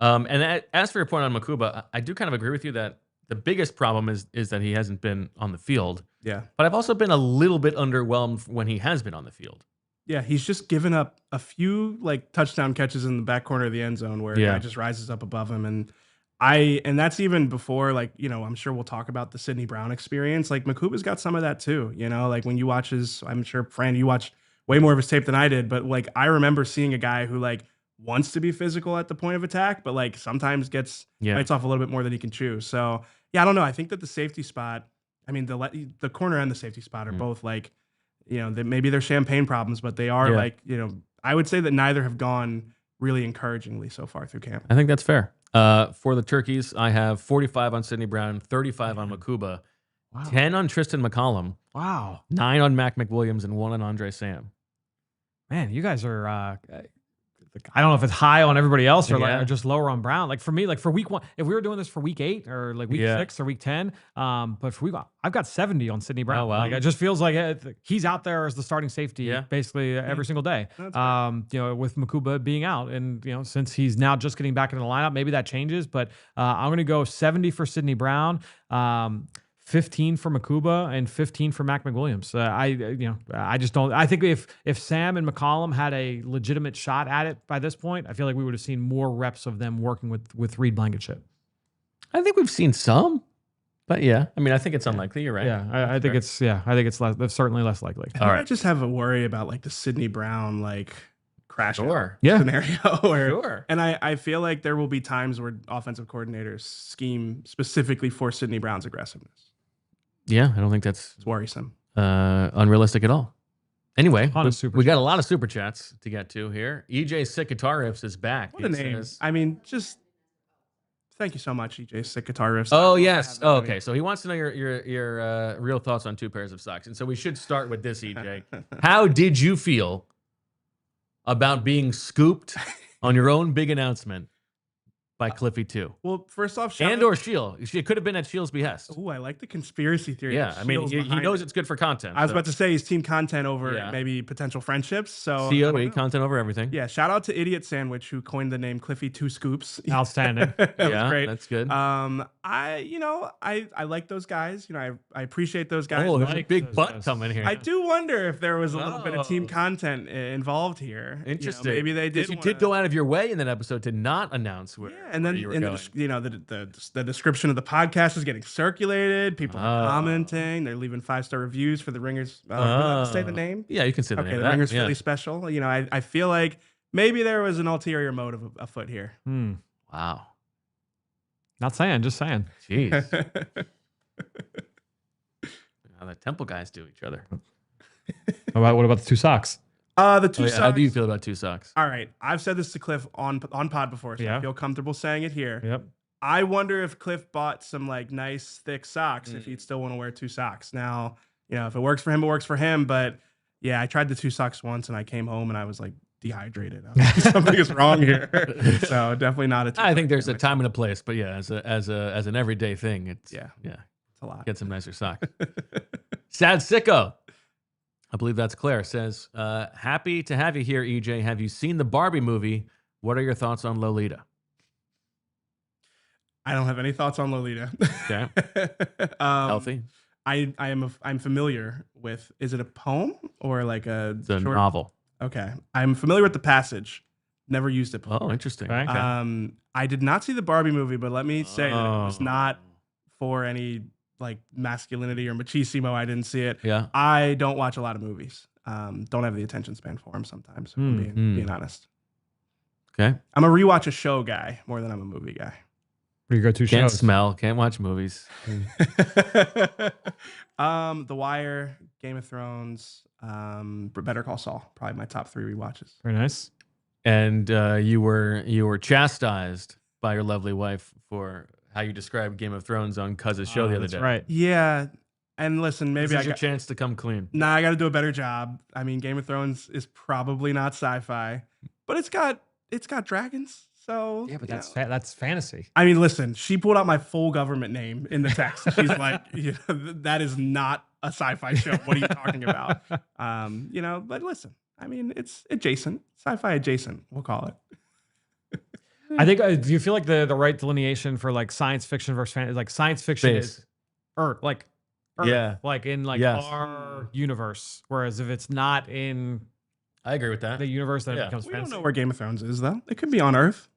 And as for your point on Makuba, I do kind of agree with you that the biggest problem is that he hasn't been on the field. Yeah. But I've also been a little bit underwhelmed when he has been on the field. Yeah, he's just given up a few touchdown catches in the back corner of the end zone where a guy just rises up above him. And that's even before I'm sure we'll talk about the Sidney Brown experience. Like Makuba's got some of that too. Like when you watch I'm sure Fran, you watched way more of his tape than I did, but I remember seeing a guy who wants to be physical at the point of attack, but sometimes bites off a little bit more than he can chew. So I don't know. I think that the safety spot, I mean, the corner and the safety spot are both maybe they're champagne problems, but they are I would say that neither have gone really encouragingly so far through camp. I think that's fair. For the Turkeys, I have 45 on Sidney Brown, 35 on Makuba, 10 on Tristan McCollum, 9 on Mac McWilliams, and 1 on Andre Sam. Man, you guys are I don't know if it's high on everybody else or like or just lower on Brown. Like for me, like for week 1, if we were doing this for week 8 or like week 6 or week 10, but for I've got 70 on Sidney Brown. Oh, wow. Like it just feels like he's out there as the starting safety basically every single day. You know, with Makuba being out, and you know, since he's now just getting back into the lineup, maybe that changes. But I'm going to go 70 for Sidney Brown. 15 for Makuba and 15 for Mac McWilliams. I just don't. I think if Sam and McCollum had a legitimate shot at it by this point, I feel like we would have seen more reps of them working with Reed Blankenship. I think we've seen some, but I mean, I think it's unlikely. You're right. Yeah, I think it's less, certainly less likely. All right, I just have a worry about like the Sidney Brown crash scenario. And I feel like there will be times where offensive coordinators scheme specifically for Sidney Brown's aggressiveness. Yeah, I don't think it's worrisome. Unrealistic at all. Anyway, we got a lot of super chats to get to here. EJ Sick Guitar Riffs is back. What a name. I mean, just thank you so much, EJ Sick Guitar Riffs. Oh, yes. Oh, okay. So he wants to know your real thoughts on 2 pairs of socks. And so we should start with this, EJ. How did you feel about being scooped on your own big announcement by Cliffy 2? Well, first off, or Shield. It could have been at Shield's behest. Oh, I like the conspiracy theory. Yeah, I mean, he knows it's good for content. I was about to say he's team content over maybe potential friendsps. So COE, content over everything. Yeah, shout out to Idiot Sandwich who coined the name Cliffy 2 Scoops. Outstanding. That was great. That's good. I like those guys. You know, I appreciate those guys. Oh, there's a big butt coming here. I do wonder if there was a little bit of team content involved here. Interesting. Maybe they did. You did go out of your way in that episode to not announce where. Yeah, and then you were going. The description of the podcast is getting circulated. People are commenting. They're leaving 5-star reviews for the Ringers. Say the name. Yeah, you can say the name. Okay, the Ringers Philly special. You know, I feel like maybe there was an ulterior motive afoot here. Wow. Not saying, just saying. Jeez. How the Temple guys do each other. What about the 2 socks? The 2 socks. How do you feel about 2 socks? All right. I've said this to Cliff on pod before, so I feel comfortable saying it here. Yep. I wonder if Cliff bought some nice thick socks if he'd still want to wear 2 socks. Now, if it works for him, it works for him. But yeah, I tried the 2 socks once and I came home and I was dehydrated. Something is wrong here. So definitely not a 2 I think there's a time and a place, but yeah, as an everyday thing, it's it's a lot. Get some nicer socks. Sad Sicko. I believe that's Claire, says, happy to have you here, EJ. Have you seen the Barbie movie? What are your thoughts on Lolita? I don't have any thoughts on Lolita. Okay. Healthy. I'm familiar with, is it a poem or it's a novel? Okay. I'm familiar with the passage. Never used it before. Oh, interesting. Okay. I did not see the Barbie movie, but let me say that it was not for any masculinity or machismo. I didn't see it. Yeah. I don't watch a lot of movies. Don't have the attention span for them sometimes, if I'm being honest. Okay. I'm a rewatch a show guy more than I'm a movie guy. What do you go to? Can't shows? smell, can't watch movies. The Wire, Game of Thrones, Better Call Saul, probably my top 3 rewatches. Very nice. And you were chastised by your lovely wife for how you described Game of Thrones on Cuz's show the other day. Right. Yeah. And listen, maybe this is your chance to come clean. Nah, I got to do a better job. I mean, Game of Thrones is probably not sci-fi, but it's got dragons. So yeah, but that's fantasy. I mean, listen, she pulled out my full government name in the text. She's like, that is not a sci-fi show. What are you talking about? But listen, I mean, it's adjacent, sci-fi adjacent, we'll call it. I think. Do you feel like the right delineation for science fiction versus fantasy? Science fiction is Earth, Earth, in our universe. Whereas if it's not in, I agree with that. The universe, then it becomes we fantasy. don't know where Game of Thrones is though. It could be on Earth.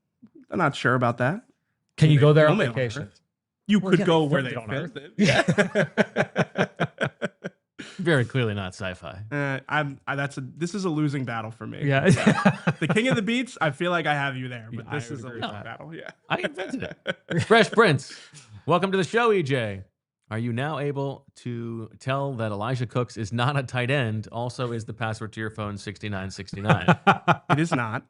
I'm not sure about that. Can you go there on vacation? You could go where they filmed it. Yeah. Very clearly not sci-fi. This is a losing battle for me. Yeah. The King of the Beats, I feel like I have you there, but this is a losing battle. Yeah. I invented it. Fresh Prince. Welcome to the show, EJ. Are you now able to tell that Elijah Cooks is not a tight end? Also, is the password to your phone 6969? It is not.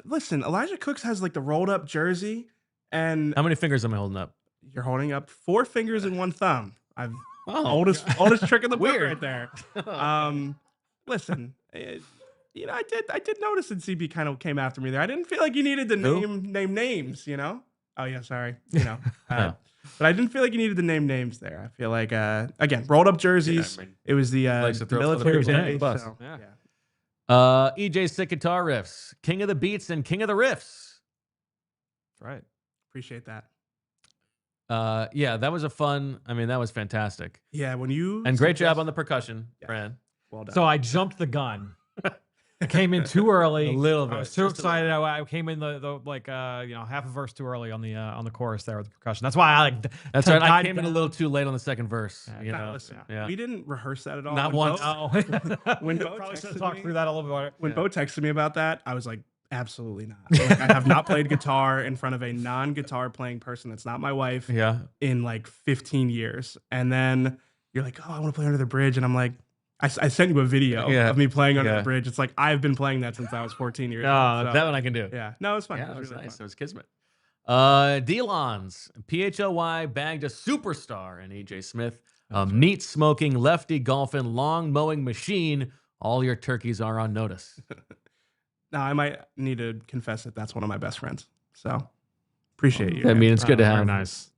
Listen, Elijah Cooks has the rolled up jersey, and how many fingers am I holding up? You're holding up 4 fingers and 1 thumb. Oldest trick in the book right there. Listen, I did notice that CB kind of came after me there. I didn't feel like you needed to name names, Oh yeah, sorry, But I didn't feel like you needed to name names there. I feel like again, rolled up jerseys. It was the military day. So, EJ's sick guitar riffs, king of the beats and king of the riffs. That's right. Appreciate that. Yeah, that was a fun. I mean, that was fantastic. Yeah, when you and great job on the percussion, Fran. Well done. So I jumped the gun. I came in too early. A little bit. I was too excited. I came in the half a verse too early on the chorus there with the percussion. That's why I That's right. I came in a little too late on the second verse. Listen, we didn't rehearse that at all. Not once. When Bo probably should have talked through that a little bit. When Bo texted me about that, I was like, absolutely not. Like, I have not played guitar in front of a non-guitar playing person that's not my wife. In like 15 years, and then you're like, oh, I want to play Under the Bridge, and I'm like. I sent you a video of me playing Under the Bridge. It's like I've been playing that since I was 14 years old. So. That one I can do. Yeah. No, it's fun. Yeah, it was really nice. fun. It was kismet. Dillon's PHLY bagged a superstar in AJ Smith. Meat smoking, lefty golfing, long mowing machine. All your turkeys are on notice. Now, I might need to confess that that's one of my best friends. So appreciate you. I mean, it's good to have. Nice.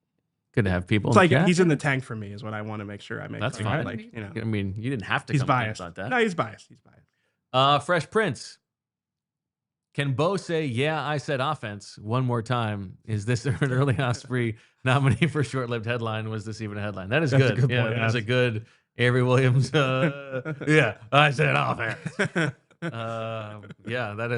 Good to have people. It's like he's in the tank for me is what I want to make sure I make. That's fine. Like, I mean, you didn't have to. He's come biased. About that. No, he's biased. He's biased. Fresh Prince. Can Bo say, yeah, I said offense one more time? Is this an early Osprey nominee for short-lived headline? Was this even a headline? That is good. A good point, that's a good Avery Williams. Yeah, I said offense. Yeah, that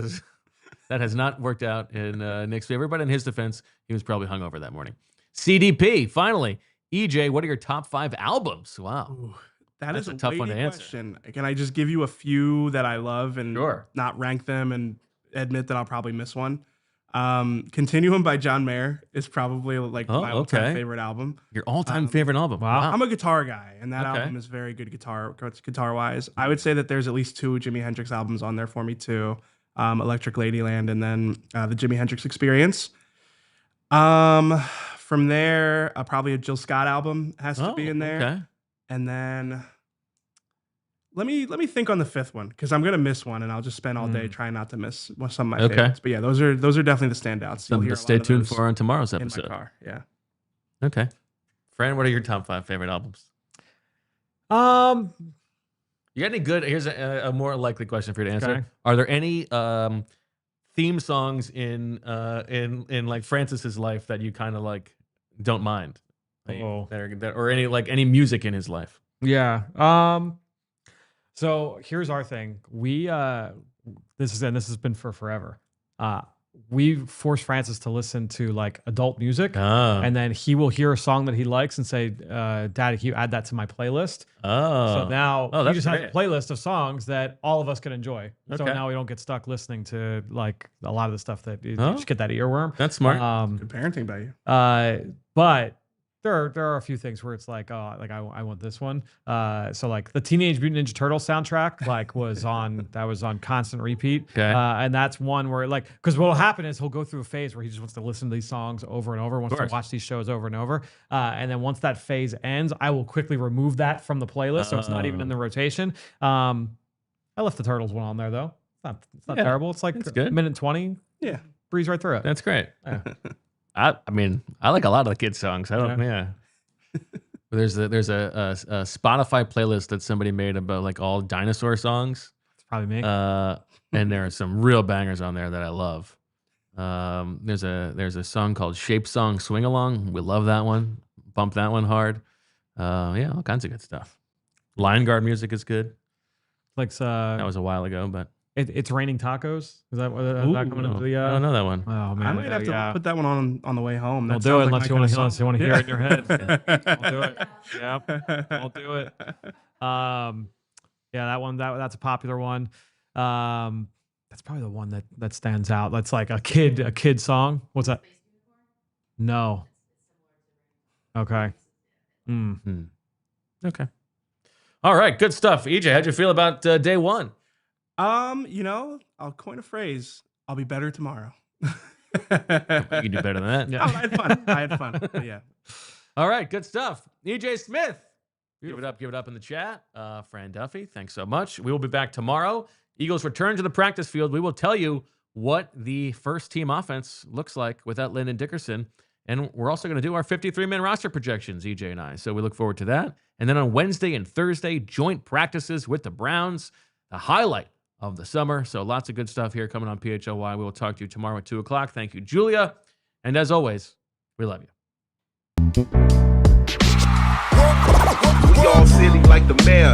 has not worked out in Nick's favor, but in his defense, he was probably hungover that morning. CDP, finally. EJ, what are your top 5 albums? Wow. Ooh, that's a tough one to answer. Question. Can I just give you a few that I love and not rank them and admit that I'll probably miss one? Continuum by John Mayer is probably like my all-time favorite album. Your all-time favorite album? Wow. I'm a guitar guy, and that album is very good guitar-wise. I would say that there's at least 2 Jimi Hendrix albums on there for me too. Electric Ladyland and then the Jimi Hendrix Experience. From there, probably a Jill Scott album has to be in there. Okay. And then let me think on the 5th one because I'm gonna miss one, and I'll just spend all day trying not to miss some of my favorites. But yeah, those are definitely the standouts. Something to stay tuned for on tomorrow's episode. In my car. Yeah. Okay. Fran, what are your top 5 favorite albums? You got any good? Here's a more likely question for you to answer. Okay. Are there any theme songs in like Francis's life that you kind of like don't mind? Or any music in his life? Yeah. So here's our thing. We this has been for forever. We force Francis to listen to like adult music, and then he will hear a song that he likes and say, "Daddy, can you add that to my playlist?" So now he just has a playlist of songs that all of us can enjoy. So now we don't get stuck listening to like a lot of the stuff that you just get that earworm. That's smart. Good parenting by you. But there are a few things where it's like, I want this one. So like the Teenage Mutant Ninja Turtle soundtrack, like was on constant repeat. And that's one where like, because what will happen is he'll go through a phase where he just wants to listen to these songs over and over, wants to watch these shows over and over. And then once that phase ends, I will quickly remove that from the playlist, so it's not even in the rotation. I left the Turtles one on there though. It's not terrible. It's like a minute 20. Yeah, breeze right through it. That's great. Yeah. I mean, I like a lot of the kids' songs. I don't. There's a Spotify playlist that somebody made about like all dinosaur songs. It's probably me. And there are some real bangers on there that I love. There's a song called Shape Song Swing Along. We love that one. Bump that one hard. Yeah, all kinds of good stuff. Lion Guard music is good. Like that was a while ago, but. It's Raining Tacos. Is that coming into the? I don't know that one. Oh man, I might have to put that one on the way home. I'll do it unless you want to hear it in your head. I'll do it. Yep, I'll do it. Yeah, that one. That's a popular one. That's probably the one that stands out. That's like a kid song. What's that? No. Okay. Okay. All right. Good stuff. EJ, how'd you feel about day one? I'll coin a phrase. I'll be better tomorrow. You can do better than that. Yeah. I had fun. Yeah. All right. Good stuff. AJ Smith. Give it up in the chat. Fran Duffy, thanks so much. We will be back tomorrow. Eagles return to the practice field. We will tell you what the first team offense looks like without Landon Dickerson. And we're also going to do our 53-man roster projections, EJ and I. So we look forward to that. And then on Wednesday and Thursday, joint practices with the Browns, the highlight of the summer. So lots of good stuff here coming on PHLY. We will talk to you tomorrow at 2 o'clock. Thank you, Julia. And as always, we love you. We all silly like the mayor.